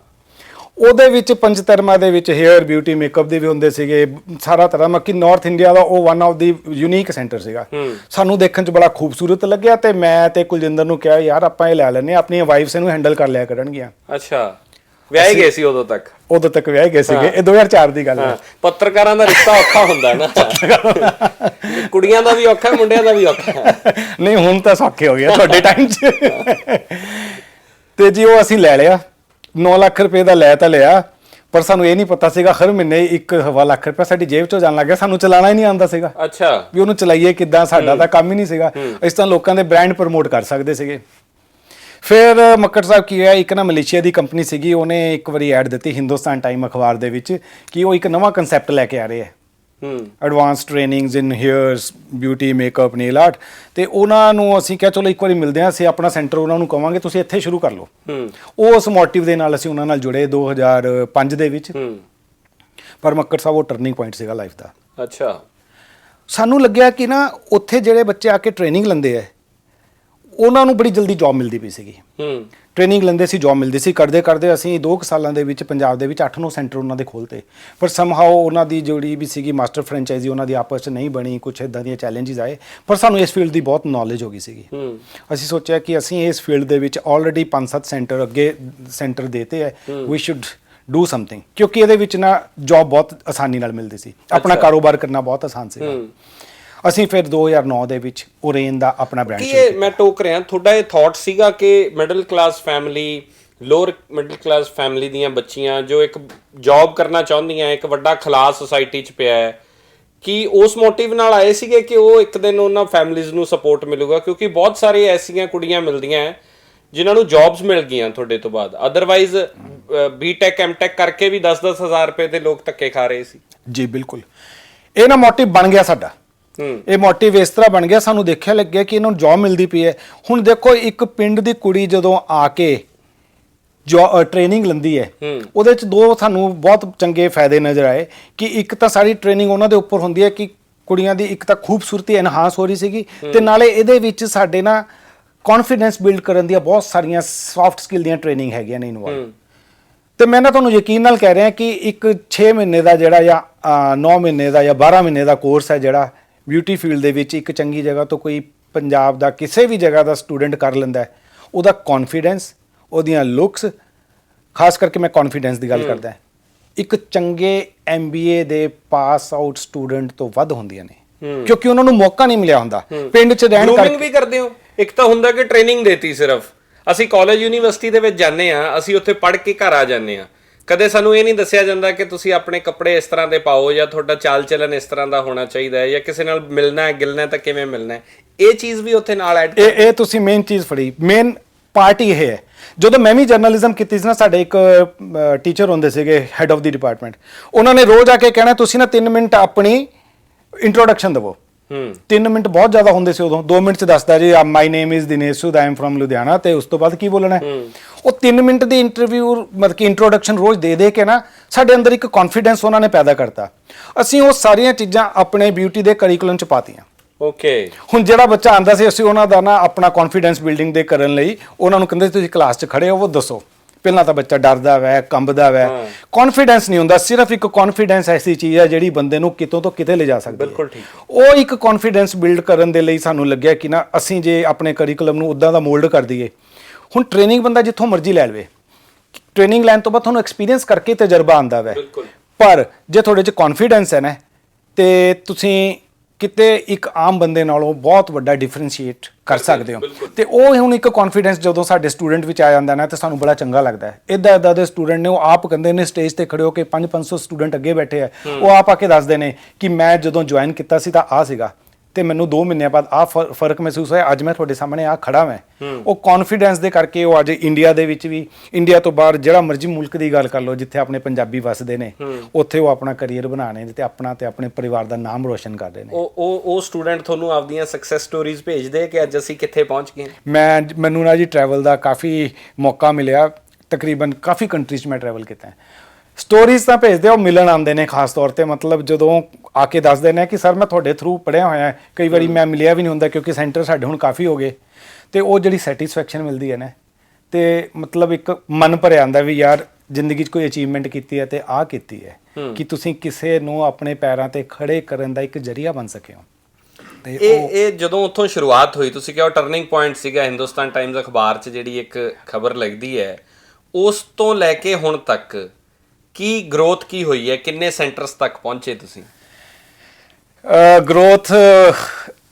ਉਹਦੇ ਵਿੱਚ ਪੰਚਕਰਮਾ ਦੇ ਵਿੱਚ ਹੇਅਰ ਬਿਊਟੀ ਮੇਕਅਪ ਦੇ ਵੀ ਹੁੰਦੇ ਸੀਗੇ, ਸਾਰਾ ਤਰ੍ਹਾਂ ਮੱਕੀ ਨਾਰਥ ਇੰਡੀਆ ਦਾ ਉਹ one of the unique centre ਸੀਗਾ। ਸਾਨੂੰ ਦੇਖਣ 'ਚ ਬੜਾ ਖੂਬਸੂਰਤ ਲੱਗਿਆ ਤੇ ਮੈਂ ਤੇ ਕੁਲਜਿੰਦਰ ਨੂੰ ਕਿਹਾ ਯਾਰ ਆਪਾਂ ਇਹ ਲੈ ਲੈਂਦੇ ਹਾਂ, ਆਪਣੀਆਂ ਵਾਈਫਸ ਇਹਨੂੰ ਹੈਂਡਲ ਕਰ ਲਿਆ ਕਰਨਗੀਆਂ। ਅੱਛਾ, ਵਿਆਹੇ ਗਏ ਸੀ ਉਦੋਂ ਤੱਕ? ਉਦੋਂ ਤੱਕ ਵਿਆਹੇ ਗਏ ਸੀਗੇ, ਇਹ 2004 ਦੀ ਗੱਲ ਹੈ। ਪੱਤਰਕਾਰਾਂ ਦਾ ਰਿਸ਼ਤਾ ਔਖਾ ਹੁੰਦਾ ਨਾ, ਕੁੜੀਆਂ ਦਾ ਵੀ ਔਖਾ, ਮੁੰਡਿਆਂ ਦਾ ਵੀ ਔਖਾ। ਨਹੀਂ ਹੁਣ ਤਾਂ ਸੌਖੇ ਹੋ ਗਿਆ ਤੁਹਾਡੇ ਟਾਈਮ 'ਚ। ਤੇ ਜੀ ਉਹ ਅਸੀਂ ਲੈ ਲਿਆ, 9 ਲੱਖ ਰੁਪਏ ਦਾ ਲੈ ਤਾਂ ਲਿਆ, ਪਰ ਸਾਨੂੰ ਇਹ ਨਹੀਂ ਪਤਾ ਸੀਗਾ ਹਰ ਮਹੀਨੇ 1.25 ਲੱਖ ਰੁਪਏ ਸਾਡੀ ਜੇਬ 'ਚੋਂ ਜਾਣ ਲੱਗ ਗਿਆ। ਸਾਨੂੰ ਚਲਾਉਣਾ ਹੀ ਨਹੀਂ ਆਉਂਦਾ ਸੀਗਾ। ਅੱਛਾ। ਵੀ ਉਹਨੂੰ ਚਲਾਈਏ ਕਿੱਦਾਂ, ਸਾਡਾ ਤਾਂ ਕੰਮ ਹੀ ਨਹੀਂ ਸੀਗਾ। ਇਸ ਤਰ੍ਹਾਂ ਲੋਕਾਂ ਦੇ ਬ੍ਰਾਂਡ ਪ੍ਰਮੋਟ ਕਰ ਸਕਦੇ ਸੀਗੇ। ਫਿਰ ਮੱਕੜ ਸਾਹਿਬ ਕੀ ਹੋਇਆ, ਇੱਕ ਨਾ ਮਲੇਸ਼ੀਆ ਦੀ ਕੰਪਨੀ ਸੀਗੀ, ਉਹਨੇ ਇੱਕ ਵਾਰੀ ਐਡ ਦਿੱਤੀ ਹਿੰਦੁਸਤਾਨ ਟਾਈਮ ਅਖਬਾਰ ਦੇ ਵਿੱਚ ਕਿ ਉਹ ਇੱਕ ਨਵਾਂ ਕਨਸੈਪਟ ਲੈ ਕੇ ਆ ਰਹੇ ਹੈ, advance trainings in hairs beauty makeup nail art. ਤੇ ਉਹਨਾਂ ਨੂੰ ਅਸੀਂ ਕਿਹਾ ਚਲੋ ਇੱਕ ਵਾਰੀ ਮਿਲਦੇ ਹਾਂ, ਅਸੀਂ ਆਪਣਾ ਸੈਂਟਰ ਉਹਨਾਂ ਨੂੰ ਕਵਾਂਗੇ ਤੁਸੀਂ ਇੱਥੇ ਸ਼ੁਰੂ ਕਰ ਲਓ। ਉਸ ਮੋਟਿਵ ਦੇ ਨਾਲ ਅਸੀਂ ਉਹਨਾਂ ਨਾਲ ਜੁੜੇ 2005 ਦੇ ਵਿੱਚ। ਪਰ ਮੱਕੜ ਸਾਹਿਬ ਉਹ ਟਰਨਿੰਗ ਪੁਆਇੰਟ ਸੀਗਾ ਲਾਈਫ ਦਾ। ਅੱਛਾ। ਸਾਨੂੰ ਲੱਗਿਆ ਕਿ ਨਾ ਉੱਥੇ ਜਿਹੜੇ ਬੱਚੇ ਆ ਕੇ ਟ੍ਰੇਨਿੰਗ ਲੈਂਦੇ ਆ ਉਹਨਾਂ ਨੂੰ ਬੜੀ ਜਲਦੀ ਜੌਬ ਮਿਲਦੀ ਪਈ ਸੀਗੀ। ਟ੍ਰੇਨਿੰਗ ਲੈਂਦੇ ਸੀ, ਜੌਬ ਮਿਲਦੀ ਸੀ, ਕਰਦੇ ਕਰਦੇ ਅਸੀਂ 2 ਸਾਲਾਂ ਦੇ ਵਿੱਚ ਪੰਜਾਬ ਦੇ ਵਿੱਚ 8-9 ਸੈਂਟਰ ਉਹਨਾਂ ਦੇ ਖੋਲ੍ਹਤੇ। ਪਰ ਸਮਹਾਓ ਉਹਨਾਂ ਦੀ ਜਿਹੜੀ ਵੀ ਸੀਗੀ ਮਾਸਟਰ ਫਰੈਂਚਾਈਜ਼ੀ ਉਹਨਾਂ ਦੀ ਆਪਸ 'ਚ ਨਹੀਂ ਬਣੀ, ਕੁਛ ਇੱਦਾਂ ਦੀਆਂ ਚੈਲੰਜਸ ਆਏ। ਪਰ ਸਾਨੂੰ ਇਸ ਫੀਲਡ ਦੀ ਬਹੁਤ ਨੌਲੇਜ ਹੋ ਗਈ ਸੀਗੀ। ਅਸੀਂ ਸੋਚਿਆ ਕਿ ਅਸੀਂ ਇਸ ਫੀਲਡ ਦੇ ਵਿੱਚ ਆਲਰੇਡੀ 5-7 ਸੈਂਟਰ ਅੱਗੇ ਸੈਂਟਰ ਦੇਤੇ ਹੈ, ਵੀ ਸ਼ੁੱਡ ਡੂ ਸਮਥਿੰਗ, ਕਿਉਂਕਿ ਇਹਦੇ ਵਿੱਚ ਨਾ ਜੌਬ ਬਹੁਤ ਆਸਾਨੀ ਨਾਲ ਮਿਲਦੀ ਸੀ, ਆਪਣਾ ਕਾਰੋਬਾਰ ਕਰਨਾ ਬਹੁਤ ਆਸਾਨ ਸੀਗਾ। ਅਸੀਂ ਫਿਰ 2009 ਦੇ ਵਿੱਚ ਓਰੇਨ ਦਾ ਆਪਣਾ ਬ੍ਰਾਂਡ ਸ਼ੁਰੂ ਕੀਤਾ। ਮੈਂ ਟੋਕ ਰਿਹਾ, ਤੁਹਾਡਾ ਇਹ ਥਾਟ ਸੀਗਾ ਕਿ middle class family, lower middle class family ਦੀਆਂ ਬੱਚੀਆਂ ਜੋ ਇੱਕ ਜੌਬ ਕਰਨਾ ਚਾਹੁੰਦੀਆਂ, ਇੱਕ ਵੱਡਾ ਖਲਾਅ ਸੋਸਾਇਟੀ 'ਚ ਪਿਆ ਹੈ, ਕਿ ਉਸ ਮੋਟਿਵ ਨਾਲ ਆਏ ਸੀਗੇ ਕਿ ਉਹ ਇੱਕ ਦਿਨ ਉਹਨਾਂ ਫੈਮਿਲੀਜ਼ ਨੂੰ ਸਪੋਰਟ ਮਿਲੂਗਾ? ਕਿਉਂਕਿ ਬਹੁਤ ਸਾਰੇ ਐਸੀਆਂ ਕੁੜੀਆਂ ਮਿਲਦੀਆਂ ਜਿਨ੍ਹਾਂ ਨੂੰ ਜੌਬਸ ਮਿਲ ਗਈਆਂ ਤੁਹਾਡੇ ਤੋਂ ਬਾਅਦ, ਅਦਰਵਾਈਜ਼ ਬੀਟੈਕ ਐਮਟੈਕ ਕਰਕੇ ਵੀ 10-10 ਹਜ਼ਾਰ ਰੁਪਏ ਦੇ ਲੋਕ ਧੱਕੇ ਖਾ ਰਹੇ ਸੀ। ਜੀ ਬਿਲਕੁਲ, ਇਹ ਨਾ ਮੋਟਿਵ ਬਣ ਗਿਆ ਸਾਡਾ। ਇਹ ਮੋਟਿਵ ਇਸ ਤਰ੍ਹਾਂ ਬਣ ਗਿਆ, ਸਾਨੂੰ ਦੇਖਿਆ ਲੱਗਿਆ ਕਿ ਇਹਨਾਂ ਨੂੰ ਜੌਬ ਮਿਲਦੀ ਪਈ ਹੈ। ਹੁਣ ਦੇਖੋ ਇੱਕ ਪਿੰਡ ਦੀ ਕੁੜੀ ਜਦੋਂ ਆ ਕੇ ਟ੍ਰੇਨਿੰਗ ਲੈਂਦੀ ਹੈ, ਉਹਦੇ 'ਚ 2 ਸਾਨੂੰ ਬਹੁਤ ਚੰਗੇ ਫਾਇਦੇ ਨਜ਼ਰ ਆਏ ਕਿ ਇੱਕ ਤਾਂ ਸਾਰੀ ਟ੍ਰੇਨਿੰਗ ਉਹਨਾਂ ਦੇ ਉੱਪਰ ਹੁੰਦੀ ਹੈ ਕਿ ਕੁੜੀਆਂ ਦੀ ਇੱਕ ਤਾਂ ਖੂਬਸੂਰਤੀ ਐਨਹਾਂਸ ਹੋ ਰਹੀ ਸੀਗੀ, ਤੇ ਨਾਲੇ ਇਹਦੇ ਵਿੱਚ ਸਾਡੇ ਨਾ ਕੌਨਫੀਡੈਂਸ ਬਿਲਡ ਕਰਨ ਦੀਆਂ ਬਹੁਤ ਸਾਰੀਆਂ ਸੌਫਟ ਸਕਿੱਲ ਦੀਆਂ ਟ੍ਰੇਨਿੰਗ ਹੈਗੀਆਂ ਨੇ ਇਨਵੋਲਵ। ਤੇ ਮੈਂ ਨਾ ਤੁਹਾਨੂੰ ਯਕੀਨ ਨਾਲ ਕਹਿ ਰਿਹਾ ਕਿ ਇੱਕ 6 ਮਹੀਨੇ ਦਾ ਜਿਹੜਾ ਜਾਂ 9 ਮਹੀਨੇ ਦਾ ਜਾਂ 12 ਮਹੀਨੇ ਦਾ ਕੋਰਸ ਹੈ ਜਿਹੜਾ ਬਿਊਟੀ ਫੀਲਡ ਦੇ ਵਿੱਚ ਇੱਕ ਚੰਗੀ ਜਗ੍ਹਾ ਤੋਂ ਕੋਈ ਪੰਜਾਬ ਦਾ ਕਿਸੇ ਵੀ ਜਗ੍ਹਾ ਦਾ ਸਟੂਡੈਂਟ ਕਰ ਲੈਂਦਾ, ਉਹਦਾ ਕੌਨਫੀਡੈਂਸ, ਉਹਦੀਆਂ ਲੁੱਕਸ, ਖਾਸ ਕਰਕੇ ਮੈਂ ਕੌਨਫੀਡੈਂਸ ਦੀ ਗੱਲ ਕਰਦਾ, ਇੱਕ ਚੰਗੇ MBA ਦੇ ਪਾਸ ਆਊਟ ਸਟੂਡੈਂਟ ਤੋਂ ਵੱਧ ਹੁੰਦੀਆਂ ਨੇ, ਕਿਉਂਕਿ ਉਹਨਾਂ ਨੂੰ ਮੌਕਾ ਨਹੀਂ ਮਿਲਿਆ ਹੁੰਦਾ ਪਿੰਡ 'ਚ ਰਹਿਣ ਕਰਕੇ। ਵੀ ਕਰਦੇ ਹੋ? ਇੱਕ ਤਾਂ ਹੁੰਦਾ ਕਿ ਟ੍ਰੇਨਿੰਗ ਦੇਤੀ ਸਿਰਫ, ਅਸੀਂ ਕਾਲਜ ਯੂਨੀਵਰਸਿਟੀ ਦੇ ਵਿੱਚ ਜਾਂਦੇ ਆ, ਅਸੀਂ ਉੱਥੇ ਪੜ੍ਹ ਕੇ ਘਰ ਆ ਜਾਂਦੇ ਆ, ਕਦੇ ਸਾਨੂੰ ਇਹ ਨਹੀਂ ਦੱਸਿਆ ਜਾਂਦਾ ਕਿ ਤੁਸੀਂ ਆਪਣੇ ਕੱਪੜੇ ਇਸ ਤਰ੍ਹਾਂ ਦੇ ਪਾਓ ਜਾਂ ਤੁਹਾਡਾ ਚਾਲ ਚੱਲਣ ਇਸ ਤਰ੍ਹਾਂ ਦਾ ਹੋਣਾ ਚਾਹੀਦਾ ਹੈ, ਜਾਂ ਕਿਸੇ ਨਾਲ ਮਿਲਣਾ ਹੈ ਗਿਲਣਾ ਤਾਂ ਕਿਵੇਂ ਮਿਲਣਾ ਹੈ। ਇਹ ਚੀਜ਼ ਵੀ ਉੱਥੇ ਨਾਲ ਐਡ। ਇਹ ਤੁਸੀਂ ਮੇਨ ਚੀਜ਼ ਫੜੀ, ਮੇਨ ਪਾਰਟੀ ਇਹ ਹੈ। ਜਦੋਂ ਮੈਂ ਵੀ ਜਰਨਲਿਜ਼ਮ ਕੀਤੀ ਸੀ ਨਾ, ਸਾਡੇ ਇੱਕ ਟੀਚਰ ਹੁੰਦੇ ਸੀਗੇ ਹੈਡ ਆਫ ਦੀ ਡਿਪਾਰਟਮੈਂਟ, ਉਹਨਾਂ ਨੇ ਰੋਜ਼ ਆ ਕੇ ਕਹਿਣਾ ਤੁਸੀਂ ਨਾ 3 ਮਿੰਟ ਆਪਣੀ ਇੰਟਰੋਡਕਸ਼ਨ ਦੇਵੋ। 3 ਮਿੰਟ ਬਹੁਤ ਜ਼ਿਆਦਾ ਹੁੰਦੇ ਸੀ ਉਦੋਂ। 2 ਮਿੰਟ 'ਚ ਦੱਸਦਾ ਜੀ my name is Dinesh Sood, I am from Ludhiana, ਤੇ ਉਸ ਤੋਂ ਬਾਅਦ ਕੀ ਬੋਲਣਾ ਹੈ। ਉਹ 3 ਮਿੰਟ ਦੀ ਇੰਟਰਵਿਊ ਮਤਲਬ ਕਿ ਇੰਟਰੋਡਕਸ਼ਨ ਰੋਜ਼ ਦੇ ਕੇ ਨਾ ਸਾਡੇ ਅੰਦਰ ਇੱਕ ਕੌਨਫੀਡੈਂਸ ਉਹਨਾਂ ਨੇ ਪੈਦਾ ਕਰਤਾ। ਅਸੀਂ ਉਹ ਸਾਰੀਆਂ ਚੀਜ਼ਾਂ ਆਪਣੇ ਬਿਊਟੀ ਦੇ ਕਰਿਕੂਲਮ 'ਚ ਪਾਤੀਆਂ। ਓਕੇ। ਹੁਣ ਜਿਹੜਾ ਬੱਚਾ ਆਂਦਾ ਸੀ, ਅਸੀਂ ਉਹਨਾਂ ਦਾ ਨਾ ਆਪਣਾ ਕੌਨਫੀਡੈਂਸ ਬਿਲਡਿੰਗ ਦੇ ਕਰਨ ਲਈ ਉਹਨਾਂ ਨੂੰ ਕਹਿੰਦੇ ਤੁਸੀਂ ਕਲਾਸ 'ਚ ਖੜੇ ਹੋ, ਉਹ ਦੱਸੋ। ਪਹਿਲਾਂ ਤਾਂ ਬੱਚਾ ਡਰਦਾ ਵੈ, ਕੰਬਦਾ ਵੈ, ਕੌਨਫੀਡੈਂਸ ਨਹੀਂ ਹੁੰਦਾ। ਸਿਰਫ ਇੱਕ ਕੌਨਫੀਡੈਂਸ ਐਸੀ ਚੀਜ਼ ਹੈ ਜਿਹੜੀ ਬੰਦੇ ਨੂੰ ਕਿਤੋਂ ਤੋਂ ਕਿਤੇ ਲੈ ਜਾ ਸਕਦੀ ਹੈ। ਬਿਲਕੁਲ ਠੀਕ। ਉਹ ਇੱਕ ਕੌਨਫੀਡੈਂਸ ਬਿਲਡ ਕਰਨ ਦੇ ਲਈ ਸਾਨੂੰ ਲੱਗਿਆ ਕਿ ਨਾ ਅਸੀਂ ਜੇ ਆਪਣੇ ਕਰਿਕੂਲਮ ਨੂੰ ਉੱਦਾਂ ਦਾ ਮੋਲਡ ਕਰ ਦਈਏ। ਹੁਣ ਟ੍ਰੇਨਿੰਗ ਬੰਦਾ ਜਿੱਥੋਂ ਮਰਜ਼ੀ ਲੈ ਲਵੇ, ਟ੍ਰੇਨਿੰਗ ਲੈਣ ਤੋਂ ਬਾਅਦ ਤੁਹਾਨੂੰ ਐਕਸਪੀਰੀਅੰਸ ਕਰਕੇ ਤਜਰਬਾ ਆਉਂਦਾ ਵੈ, ਪਰ ਜੇ ਤੁਹਾਡੇ 'ਚ ਕੌਨਫੀਡੈਂਸ ਹੈ ਨਾ, ਤੇ ਤੁਸੀਂ ਕਿਤੇ ਇੱਕ ਆਮ ਬੰਦੇ ਨਾਲੋਂ ਬਹੁਤ ਵੱਡਾ ਡਿਫਰੈਂਸ਼ੀਏਟ ਕਰ ਸਕਦੇ ਹੋ। ਤੇ ਉਹ ਹੁਣ ਇੱਕ ਕੌਨਫੀਡੈਂਸ ਜਦੋਂ ਸਾਡੇ ਸਟੂਡੈਂਟ ਵਿੱਚ ਆ ਜਾਂਦਾ ਨਾ, ਤੇ ਸਾਨੂੰ ਬੜਾ ਚੰਗਾ ਲੱਗਦਾ ਹੈ। ਇੱਦਾਂ ਦੇ ਸਟੂਡੈਂਟ ਨੇ, ਉਹ ਆਪ ਕਹਿੰਦੇ ਨੇ ਸਟੇਜ ਤੇ ਖੜੇ ਹੋ ਕੇ 500 ਸਟੂਡੈਂਟ ਅੱਗੇ ਬੈਠੇ ਆ, ਉਹ ਆਪ ਆ ਕੇ ਦੱਸਦੇ ਨੇ ਕਿ ਮੈਂ ਜਦੋਂ ਜੁਆਇਨ ਕੀਤਾ ਸੀ ਤਾਂ ਆਹ ਸੀਗਾ, ਤੇ ਮੈਨੂੰ 2 ਮਹੀਨਿਆਂ ਬਾਅਦ ਆਹ ਫਰਕ ਮਹਿਸੂਸ ਹੋਇਆ, ਅੱਜ ਮੈਂ ਤੁਹਾਡੇ ਸਾਹਮਣੇ ਆ ਖੜਾ ਮੈਂ। ਉਹ ਕੌਨਫੀਡੈਂਸ ਦੇ ਕਰਕੇ ਉਹ ਅੱਜ ਇੰਡੀਆ ਦੇ ਵਿੱਚ ਵੀ, ਇੰਡੀਆ ਤੋਂ ਬਾਹਰ ਜਿਹੜਾ ਮਰਜ਼ੀ ਮੁਲਕ ਦੀ ਗੱਲ ਕਰ ਲਓ ਜਿੱਥੇ ਆਪਣੇ ਪੰਜਾਬੀ ਵੱਸਦੇ ਨੇ, ਉੱਥੇ ਉਹ ਆਪਣਾ ਕਰੀਅਰ ਬਣਾ ਰਹੇ ਨੇ ਤੇ ਆਪਣਾ ਤੇ ਆਪਣੇ ਪਰਿਵਾਰ ਦਾ ਨਾਮ ਰੋਸ਼ਨ ਕਰ ਰਹੇ ਨੇ। ਉਹ ਸਟੂਡੈਂਟ ਤੁਹਾਨੂੰ ਆਪਦੀਆਂ ਸਕਸੈਸ ਸਟੋਰੀਜ਼ ਭੇਜਦੇ ਕਿ ਅੱਜ ਅਸੀਂ ਕਿੱਥੇ ਪਹੁੰਚ ਗਏ? ਮੈਨੂੰ ਨਾ ਜੀ ਟਰੈਵਲ ਦਾ ਕਾਫੀ ਮੌਕਾ ਮਿਲਿਆ। ਤਕਰੀਬਨ ਕਾਫੀ ਕੰਟਰੀਜ਼ 'ਚ ਮੈਂ ਟਰੈਵਲ ਕੀਤਾ ਹੈ। ਸਟੋਰੀਜ਼ ਤਾਂ ਭੇਜਦੇ ਉਹ ਮਿਲਣ ਆਉਂਦੇ ਨੇ ਖਾਸ ਤੌਰ ਤੇ, ਮਤਲਬ ਜਦੋਂ ਆ ਕੇ ਦੱਸਦੇ ਨੇ ਕਿ ਸਰ ਮੈਂ ਤੁਹਾਡੇ ਥਰੂ ਪੜ੍ਹਿਆ ਹੋਇਆ ਹੈ, ਕਈ ਵਾਰੀ ਮੈਂ ਮਿਲਿਆ ਵੀ ਨਹੀਂ ਹੁੰਦਾ ਕਿਉਂਕਿ ਸੈਂਟਰ ਸਾਡੇ ਹੁਣ ਕਾਫੀ ਹੋ ਗਏ, ਤੇ ਉਹ ਜਿਹੜੀ ਸੈਟੀਸਫੈਕਸ਼ਨ ਮਿਲਦੀ ਹੈ ਨਾ, ਤੇ ਮਤਲਬ ਇੱਕ ਮਨ ਭਰਿਆ ਆਉਂਦਾ ਵੀ ਯਾਰ ਜ਼ਿੰਦਗੀ 'ਚ ਕੋਈ ਅਚੀਵਮੈਂਟ ਕੀਤੀ ਹੈ ਤੇ ਆਹ ਕੀਤੀ ਹੈ ਕਿ ਤੁਸੀਂ ਕਿਸੇ ਨੂੰ ਆਪਣੇ ਪੈਰਾਂ ਤੇ ਖੜੇ ਕਰਨ ਦਾ ਇੱਕ ਜ਼ਰੀਆ ਬਣ ਸਕੇ ਹੋ। ਤੇ ਇਹ ਜਦੋਂ ਉੱਥੋਂ ਸ਼ੁਰੂਆਤ ਹੋਈ, ਤੁਸੀਂ ਕਿਹਾ ਟਰਨਿੰਗ ਪੁਆਇੰਟ ਸੀਗਾ ਹਿੰਦੁਸਤਾਨ ਟਾਈਮਜ਼ ਅਖਬਾਰ 'ਚ ਜਿਹੜੀ ਇੱਕ ਖਬਰ ਲਿਖਦੀ ਹੈ, ਉਸ ਤੋਂ ਲੈ ਕੇ ਹੁਣ ਤੱਕ ਕੀ ਗਰੋਥ ਕੀ ਹੋਈ ਹੈ, ਕਿੰਨੇ ਸੈਂਟਰਸ ਤੱਕ ਪਹੁੰਚੇ ਤੁਸੀਂ? ਗਰੋਥ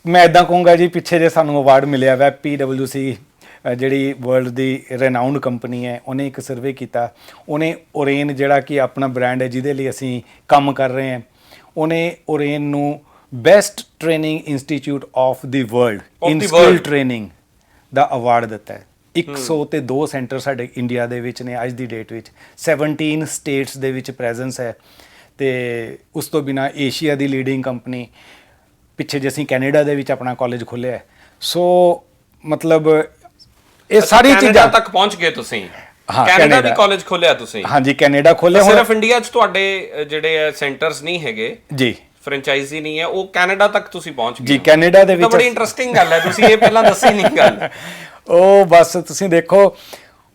ਮੈਂ ਇਦਾਂ ਕਹੂੰਗਾ ਜੀ, ਪਿੱਛੇ ਜੇ ਸਾਨੂੰ ਅਵਾਰਡ ਮਿਲਿਆ ਵਾ PwC ਜਿਹੜੀ ਵਰਲਡ ਦੀ ਰੈਨਾਊਂਡ ਕੰਪਨੀ ਹੈ, ਉਹਨੇ ਇੱਕ ਸਰਵੇ ਕੀਤਾ, ਉਹਨੇ ਓਰੇਨ ਜਿਹੜਾ ਕਿ ਆਪਣਾ ਬ੍ਰਾਂਡ ਹੈ ਜਿਹਦੇ ਲਈ ਅਸੀਂ ਕੰਮ ਕਰ ਰਹੇ ਹਾਂ, ਉਹਨੇ ਓਰੇਨ ਨੂੰ best training institute of the world in skill training the award ਦਿੱਤਾ ਹੈ। 102 ਸੈਂਟਰ ਸਾਡੇ ਇੰਡੀਆ ਦੇ ਵਿੱਚ ਨੇ ਅੱਜ ਦੀ ਡੇਟ ਵਿੱਚ, 17 ਸਟੇਟਸ ਦੇ ਵਿੱਚ ਪ੍ਰੈਜ਼ੈਂਸ ਹੈ, ਤੇ ਉਸ ਤੋਂ ਬਿਨਾ ਏਸ਼ੀਆ ਦੀ ਲੀਡਿੰਗ ਕੰਪਨੀ, ਪਿੱਛੇ ਜੇ ਅਸੀਂ ਕੈਨੇਡਾ ਦੇ ਵਿੱਚ ਆਪਣਾ ਕਾਲਜ ਖੋਲ੍ਹਿਆ ਹੈ। ਸੋ ਮਤਲਬ ਇਹ ਸਾਰੀ ਚੀਜ਼ਾਂ ਤੱਕ ਪਹੁੰਚ ਗਏ ਤੁਸੀਂ। ਹਾਂ, ਕੈਨੇਡਾ ਵੀ ਕਾਲਜ ਖੋਲ੍ਹਿਆ ਤੁਸੀਂ? ਹਾਂਜੀ, ਕੈਨੇਡਾ ਖੋਲ੍ਹਿਆ। ਸਿਰਫ ਇੰਡੀਆ 'ਚ ਤੁਹਾਡੇ ਜਿਹੜੇ ਸੈਂਟਰਸ ਨਹੀਂ ਹੈਗੇ ਜੀ, ਫਰੈਂਚਾਈਜ਼ੀ ਨਹੀਂ ਹੈ, ਉਹ ਕੈਨੇਡਾ ਤੱਕ ਤੁਸੀਂ ਪਹੁੰਚ ਗਏ ਜੀ। ਕੈਨੇਡਾ ਦੇ ਵਿੱਚ ਬੜੀ ਇੰਟਰਸਟਿੰਗ ਗੱਲ ਹੈ, ਤੁਸੀਂ ਇਹ ਪਹਿਲਾਂ ਦੱਸੀ ਨਹੀਂ ਗੱਲ। ਉਹ ਬਸ ਤੁਸੀਂ ਦੇਖੋ,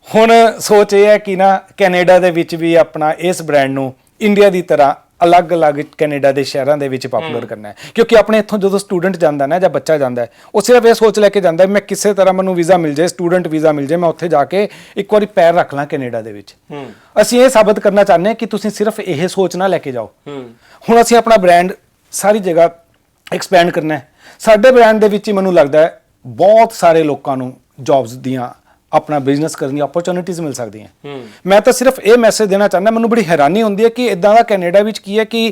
ਹੁਣ ਸੋਚ ਇਹ ਹੈ ਕਿ ਨਾ ਕੈਨੇਡਾ ਦੇ ਵਿੱਚ ਵੀ ਆਪਣਾ ਇਸ ਬ੍ਰਾਂਡ ਨੂੰ ਇੰਡੀਆ ਦੀ ਤਰ੍ਹਾਂ ਅਲੱਗ-ਅਲੱਗ ਕੈਨੇਡਾ ਦੇ ਸ਼ਹਿਰਾਂ ਦੇ ਵਿੱਚ ਪਪੂਲਰ ਕਰਨਾ ਹੈ, ਕਿਉਂਕਿ ਆਪਣੇ ਇੱਥੋਂ ਜਦੋਂ ਸਟੂਡੈਂਟ ਜਾਂਦਾ ਨਾ ਜਾਂ ਬੱਚਾ ਜਾਂਦਾ ਹੈ, ਉਹ ਸਿਰਫ ਇਹ ਸੋਚ ਲੈ ਕੇ ਜਾਂਦਾ ਮੈਂ ਕਿਸੇ ਤਰ੍ਹਾਂ ਮੈਨੂੰ ਵੀਜ਼ਾ ਮਿਲ ਜਾਏ, ਸਟੂਡੈਂਟ ਵੀਜ਼ਾ ਮਿਲ ਜਾਏ, ਮੈਂ ਉੱਥੇ ਜਾ ਕੇ ਇੱਕ ਵਾਰੀ ਪੈਰ ਰੱਖ ਲਾਂ ਕੈਨੇਡਾ ਦੇ ਵਿੱਚ। ਅਸੀਂ ਇਹ ਸਾਬਤ ਕਰਨਾ ਚਾਹੁੰਦੇ ਹਾਂ ਕਿ ਤੁਸੀਂ ਸਿਰਫ ਇਹ ਸੋਚ ਨਾ ਲੈ ਕੇ ਜਾਓ। ਹੁਣ ਅਸੀਂ ਆਪਣਾ ਬ੍ਰਾਂਡ ਸਾਰੀ ਜਗ੍ਹਾ ਐਕਸਪੈਂਡ ਕਰਨਾ ਹੈ। ਸਾਡੇ ਬ੍ਰਾਂਡ ਦੇ ਵਿੱਚ ਹੀ ਮੈਨੂੰ ਲੱਗਦਾ ਹੈ ਬਹੁਤ ਸਾਰੇ ਲੋਕਾਂ ਨੂੰ ਜੌਬਸ ਦੀਆਂ, ਆਪਣਾ ਬਿਜ਼ਨਸ ਕਰਨ ਦੀਆਂ ਓਪਰਚੁਨਿਟੀਜ਼ ਮਿਲ ਸਕਦੀਆਂ। ਮੈਂ ਤਾਂ ਸਿਰਫ ਇਹ ਮੈਸੇਜ ਦੇਣਾ ਚਾਹੁੰਦਾ, ਮੈਨੂੰ ਬੜੀ ਹੈਰਾਨੀ ਹੁੰਦੀ ਹੈ ਕਿ ਇਦਾਂ ਦਾ ਕੈਨੇਡਾ ਵਿੱਚ ਕੀ ਹੈ ਕਿ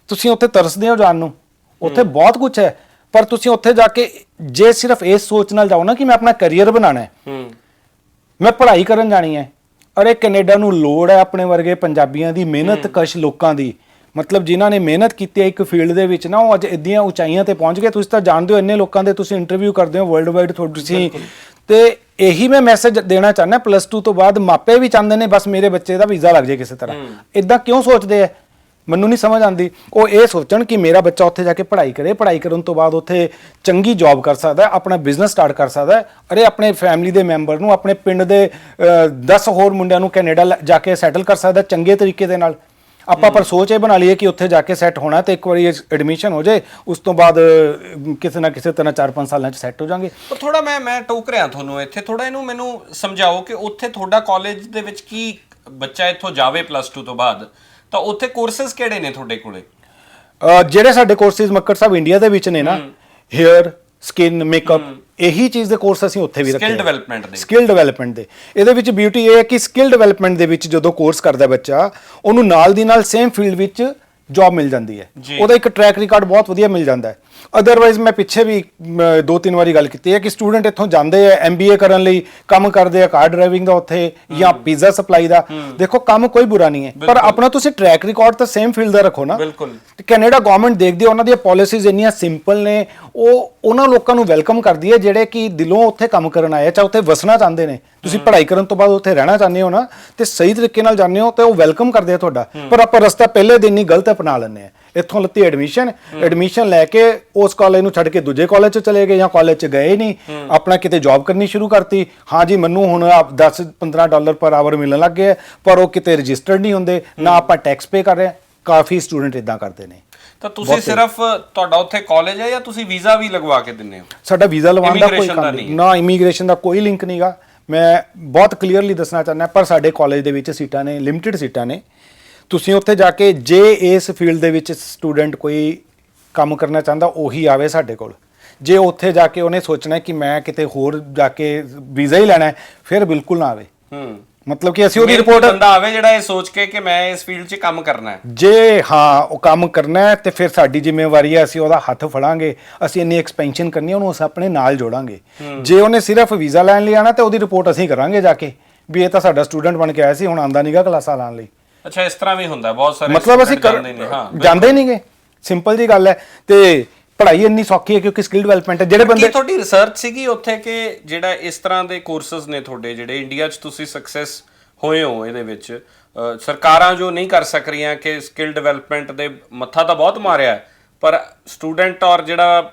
ਤੁਸੀਂ ਉੱਥੇ ਤਰਸਦੇ ਹੋ ਜਾਣ ਨੂੰ, ਉੱਥੇ ਬਹੁਤ ਕੁਝ ਹੈ, ਪਰ ਤੁਸੀਂ ਉੱਥੇ ਜਾ ਕੇ ਜੇ ਸਿਰਫ ਇਸ ਸੋਚ ਨਾਲ ਜਾਓ ਨਾ ਕਿ ਮੈਂ ਆਪਣਾ ਕੈਰੀਅਰ ਬਣਾਉਣਾ ਹੈ, ਮੈਂ ਪੜ੍ਹਾਈ ਕਰਨ ਜਾਣੀ ਹੈ, ਅਰੇ ਕੈਨੇਡਾ ਨੂੰ ਲੋੜ ਹੈ ਆਪਣੇ ਵਰਗੇ ਪੰਜਾਬੀਆਂ ਦੀ, ਮਿਹਨਤ ਕਸ਼ ਲੋਕਾਂ ਦੀ, ਮਤਲਬ ਜਿਨ੍ਹਾਂ ਨੇ ਮਿਹਨਤ ਕੀਤੀ ਹੈ ਇੱਕ ਫੀਲਡ ਦੇ ਵਿੱਚ ਨਾ, ਉਹ ਅੱਜ ਇੱਦੀਆਂ ਉਚਾਈਆਂ ਤੇ ਪਹੁੰਚ ਗਏ। ਤੁਸੀਂ ਤਾਂ ਜਾਣਦੇ ਹੋ ਇੰਨੇ ਲੋਕਾਂ ਦੇ ਤੁਸੀਂ ਇੰਟਰਵਿਊ ਕਰਦੇ ਹੋ ਵਰਲਡ ਵਾਈਡ ਤੁਸੀਂ, ਤੇ ਇਹੀ ਮੈਂ ਮੈਸੇਜ ਦੇਣਾ ਚਾਹੁੰਦਾ। +2 ਤੋਂ ਬਾਅਦ ਮਾਪੇ ਵੀ ਚਾਹੁੰਦੇ ਨੇ ਬਸ ਮੇਰੇ ਬੱਚੇ ਦਾ ਵੀਜ਼ਾ ਲੱਗ ਜਾਏ ਕਿਸੇ ਤਰ੍ਹਾਂ। ਇਦਾਂ ਕਿਉਂ ਸੋਚਦੇ ਆ, ਮੈਨੂੰ ਨਹੀਂ ਸਮਝ ਆਉਂਦੀ। ਉਹ ਇਹ ਸੋਚਣ ਕਿ ਮੇਰਾ ਬੱਚਾ ਉੱਥੇ ਜਾ ਕੇ ਪੜ੍ਹਾਈ ਕਰੇ, ਪੜ੍ਹਾਈ ਕਰਨ ਤੋਂ ਬਾਅਦ ਉੱਥੇ ਚੰਗੀ ਜੌਬ ਕਰ ਸਕਦਾ, ਆਪਣਾ ਬਿਜ਼ਨਸ ਸਟਾਰਟ ਕਰ ਸਕਦਾ। ਅਰੇ ਆਪਣੇ ਫੈਮਿਲੀ ਦੇ ਮੈਂਬਰ ਨੂੰ, ਆਪਣੇ ਪਿੰਡ ਦੇ 10 ਹੋਰ ਮੁੰਡਿਆਂ ਨੂੰ ਕੈਨੇਡਾ ਜਾ ਕੇ ਸੈਟਲ ਕਰ ਸਕਦਾ ਚੰਗੇ ਤਰੀਕੇ ਦੇ ਨਾਲ। ਆਪਾਂ ਪਰ ਸੋਚ ਇਹ ਬਣਾ ਲਈਏ ਕਿ ਉੱਥੇ ਜਾ ਕੇ ਸੈੱਟ ਹੋਣਾ ਤੇ ਇੱਕ ਵਾਰੀ ਐਡਮਿਸ਼ਨ ਹੋ ਜਾਏ, ਉਸ ਤੋਂ ਬਾਅਦ ਕਿਸੇ ਨਾ ਕਿਸੇ ਤਰ੍ਹਾਂ 4-5 ਸਾਲਾਂ 'ਚ ਸੈੱਟ ਹੋ ਜਾਾਂਗੇ। ਪਰ ਥੋੜਾ ਮੈਂ ਟੋਕ ਰਿਹਾ ਤੁਹਾਨੂੰ ਇੱਥੇ, ਥੋੜਾ ਇਹਨੂੰ ਮੈਨੂੰ ਸਮਝਾਓ ਕਿ ਉੱਥੇ ਤੁਹਾਡਾ ਕਾਲਜ ਦੇ ਵਿੱਚ ਕੀ, ਬੱਚਾ ਇੱਥੋਂ ਜਾਵੇ +2 ਤੋਂ ਬਾਅਦ ਤਾਂ ਉੱਥੇ ਕੋਰਸਸ ਕਿਹੜੇ ਨੇ ਤੁਹਾਡੇ ਕੋਲੇ? ਜਿਹੜੇ ਸਾਡੇ ਕੋਰਸਿਸ ਮੱਕੜ ਸਾਹਿਬ ਇੰਡੀਆ ਦੇ ਵਿੱਚ ਨੇ ਨਾ, ਹੇਅਰ, ਸਕਿਨ, ਮੇਕਅਪ, ਇਹੀ ਚੀਜ਼ ਦੇ ਕੋਰਸ ਅਸੀਂ ਉੱਥੇ ਵੀ ਰੱਖੇ। ਸਕਿੱਲ ਡਿਵੈਲਪਮੈਂਟ ਦੇ ਇਹਦੇ ਵਿੱਚ ਬਿਊਟੀ ਇਹ ਹੈ ਕਿ ਸਕਿੱਲ ਡਿਵੈਲਪਮੈਂਟ ਦੇ ਵਿੱਚ ਜਦੋਂ ਕੋਰਸ ਕਰਦਾ ਬੱਚਾ, ਉਹਨੂੰ ਨਾਲ ਦੀ ਨਾਲ ਸੇਮ ਫੀਲਡ ਵਿੱਚ ਜੌਬ ਮਿਲ ਜਾਂਦੀ ਹੈ, ਉਹਦਾ ਇੱਕ ਟਰੈਕ ਰਿਕਾਰਡ ਬਹੁਤ ਵਧੀਆ ਮਿਲ ਜਾਂਦਾ ਹੈ। ਅਦਰਵਾਈਜ਼ ਮੈਂ ਪਿੱਛੇ ਵੀ 2-3 ਵਾਰੀ ਗੱਲ ਕੀਤੀ ਹੈ ਕਿ ਸਟੂਡੈਂਟ ਇੱਥੋਂ ਜਾਂਦੇ ਆ MBA ਕਰਨ ਲਈ, ਕੰਮ ਕਰਦੇ ਆ ਕਾਰ ਡਰਾਈਵਿੰਗ ਦਾ ਉੱਥੇ ਜਾਂ ਪੀਜ਼ਾ ਸਪਲਾਈ ਦਾ। ਦੇਖੋ ਕੰਮ ਕੋਈ ਬੁਰਾ ਨਹੀਂ ਹੈ, ਪਰ ਆਪਣਾ ਤੁਸੀਂ ਟਰੈਕ ਰਿਕਾਰਡ ਤਾਂ ਸੇਮ ਫੀਲਡ ਦਾ ਰੱਖੋ ਨਾ। ਤੇ ਕੈਨੇਡਾ ਗਵਰਨਮੈਂਟ ਦੇਖਦੀ ਹੈ, ਉਹਨਾਂ ਦੀਆਂ ਪਾਲਿਸੀਜ਼ ਇੰਨੀਆਂ ਸਿੰਪਲ ਨੇ, ਉਹ ਉਹਨਾਂ ਲੋਕਾਂ ਨੂੰ ਵੈਲਕਮ ਕਰਦੀ ਹੈ ਜਿਹੜੇ ਕਿ ਦਿਲੋਂ ਉੱਥੇ ਕੰਮ ਕਰਨ ਆਏ, ਚਾਹੇ ਉੱਥੇ ਵਸਣਾ ਚਾਹੁੰਦੇ ਨੇ। ਤੁਸੀਂ ਪੜ੍ਹਾਈ ਕਰਨ ਤੋਂ ਬਾਅਦ ਉੱਥੇ ਰਹਿਣਾ ਚਾਹੁੰਦੇ ਹੋ ਨਾ, ਤੇ ਸਹੀ ਤਰੀਕੇ ਨਾਲ ਜਾਂਦੇ ਹੋ ਤੇ ਉਹ ਵੈਲਕਮ ਕਰਦੇ ਆ ਤੁਹਾਡਾ। ਪਰ ਆਪਾਂ ਰਸਤਾ ਪਹਿਲੇ ਦਿਨ ਹੀ ਗਲਤ ਅਪਣਾ ਲੈਂਦੇ ਆ। ਇੱਥੋਂ ਲੱਤੀ ਐਡਮਿਸ਼ਨ ਲੈ ਕੇ ਉਸ ਕਾਲਜ ਨੂੰ ਛੱਡ ਕੇ ਦੂਜੇ ਕਾਲਜ 'ਚ ਚਲੇ ਗਏ ਜਾਂ ਕਾਲਜ 'ਚ ਗਏ ਨਹੀਂ, ਆਪਣਾ ਕਿਤੇ ਜੌਬ ਕਰਨੀ ਸ਼ੁਰੂ ਕਰਤੀ। ਹਾਂ ਜੀ, ਮੈਨੂੰ ਹੁਣ $10-15 ਪਰ ਆਵਰ ਮਿਲਣ ਲੱਗ ਗਏ, ਪਰ ਉਹ ਕਿਤੇ ਰਜਿਸਟਰਡ ਨਹੀਂ ਹੁੰਦੇ, ਨਾ ਆਪਾਂ ਟੈਕਸ ਪੇ ਕਰ ਰਹੇ। ਕਾਫੀ ਸਟੂਡੈਂਟ ਇਦਾਂ ਕਰਦੇ ਨੇ। ਤਾਂ ਤੁਸੀਂ ਸਿਰਫ ਤੁਹਾਡਾ ਉੱਥੇ ਕਾਲਜ ਹੈ ਜਾਂ ਤੁਸੀਂ ਵੀਜ਼ਾ ਵੀ ਲਗਵਾ ਕੇ ਦਿੰਦੇ ਹੋ? ਸਾਡਾ ਵੀਜ਼ਾ ਲਵਾਉਣ ਦਾ ਕੋਈ ਕੰਮ ਨਹੀਂ, ਨਾ ਇਮੀਗ੍ਰੇਸ਼ਨ ਦਾ ਕੋਈ ਲਿੰਕ ਨਹੀਂਗਾ। ਮੈਂ ਬਹੁਤ ਕਲੀਅਰਲੀ ਦੱਸਣਾ ਚਾਹੁੰਦਾ, ਪਰ ਸਾਡੇ ਕਾਲਜ ਦੇ ਵਿੱਚ ਸੀਟਾਂ ਨੇ, ਲਿਮਿਟਿਡ ਸੀਟਾਂ ਨੇ। ਤੁਸੀਂ ਉੱਥੇ ਜਾ ਕੇ ਜੇ ਇਸ ਫੀਲਡ ਦੇ ਵਿੱਚ ਸਟੂਡੈਂਟ ਕੋਈ ਕੰਮ ਕਰਨਾ ਚਾਹੁੰਦਾ, ਉਹੀ ਆਵੇ ਸਾਡੇ ਕੋਲ। ਜੇ ਉੱਥੇ ਜਾ ਕੇ ਉਹਨੇ ਸੋਚਣਾ ਕਿ ਮੈਂ ਕਿਤੇ ਹੋਰ ਜਾ ਕੇ ਵੀਜ਼ਾ ਹੀ ਲੈਣਾ ਹੈ, ਫਿਰ ਬਿਲਕੁਲ ਨਾ ਆਵੇ। ਮਤਲਬ ਕਿ ਅਸੀਂ ਉਹਦੀ ਰਿਪੋਰਟ, ਬੰਦਾ ਆਵੇ ਜਿਹੜਾ ਇਹ ਸੋਚ ਕੇ ਕਿ ਮੈਂ ਇਸ ਫੀਲਡ 'ਚ ਕੰਮ ਕਰਨਾ ਹੈ। ਜੇ ਹਾਂ ਉਹ ਕੰਮ ਕਰਨਾ ਹੈ ਤੇ ਫਿਰ ਸਾਡੀ ਜ਼ਿੰਮੇਵਾਰੀ ਹੈ, ਅਸੀਂ ਉਹਦਾ ਹੱਥ ਫੜਾਂਗੇ, ਅਸੀਂ ਇੰਨੀ ਐਕਸਪੈਂਸ਼ਨ ਕਰਨੀ, ਉਹਨੂੰ ਅਸੀਂ ਆਪਣੇ ਨਾਲ ਜੋੜਾਂਗੇ। ਜੇ ਉਹਨੇ ਸਿਰਫ ਵੀਜ਼ਾ ਲੈਣ ਲਈ ਆਣਾ ਤੇ ਉਹਦੀ ਰਿਪੋਰਟ ਅਸੀਂ ਕਰਾਂਗੇ ਜਾ ਕੇ ਵੀ ਇਹ ਤਾਂ ਸਾਡਾ ਸਟੂਡੈਂਟ ਬਣ ਕੇ ਆਇਆ ਸੀ, ਹੁਣ ਆਂਦਾ ਨਹੀਂਗਾ ਕਲਾਸਾਂ ਲਾਉਣ ਲਈ। ਅੱਛਾ, ਇਸ ਤਰ੍ਹਾਂ ਵੀ ਹੁੰਦਾ, ਬਹੁਤ ਸਾਰੇ ਮਤਲਬ ਅਸੀਂ ਜਾਂਦੇ ਨਹੀਂਗੇ, ਸਿੰਪਲ ਜੀ ਗੱਲ ਹੈ। ਤੇ ਪੜ੍ਹਾਈ ਇੰਨੀ ਸੌਖੀ ਹੈ ਕਿਉਂਕਿ ਸਕਿੱਲ ਡਿਵੈਲਪਮੈਂਟ ਹੈ। ਜਿਹੜੇ ਬੰਦੇ, ਤੁਹਾਡੀ ਰਿਸਰਚ ਸੀਗੀ ਉੱਥੇ ਕਿ ਜਿਹੜਾ ਇਸ ਤਰ੍ਹਾਂ ਦੇ ਕੋਰਸਸ ਨੇ ਤੁਹਾਡੇ, ਜਿਹੜੇ ਇੰਡੀਆ 'ਚ ਤੁਸੀਂ ਸਕਸੈਸ ਹੋਏ ਹੋ ਇਹਦੇ ਵਿੱਚ, ਸਰਕਾਰਾਂ ਜੋ ਨਹੀਂ ਕਰ ਸਕ ਰਹੀਆਂ ਕਿ ਸਕਿੱਲ ਡਿਵੈਲਪਮੈਂਟ ਦੇ ਮੱਥਾ ਤਾਂ ਬਹੁਤ ਮਾਰਿਆ, ਪਰ ਸਟੂਡੈਂਟ ਔਰ ਜਿਹੜਾ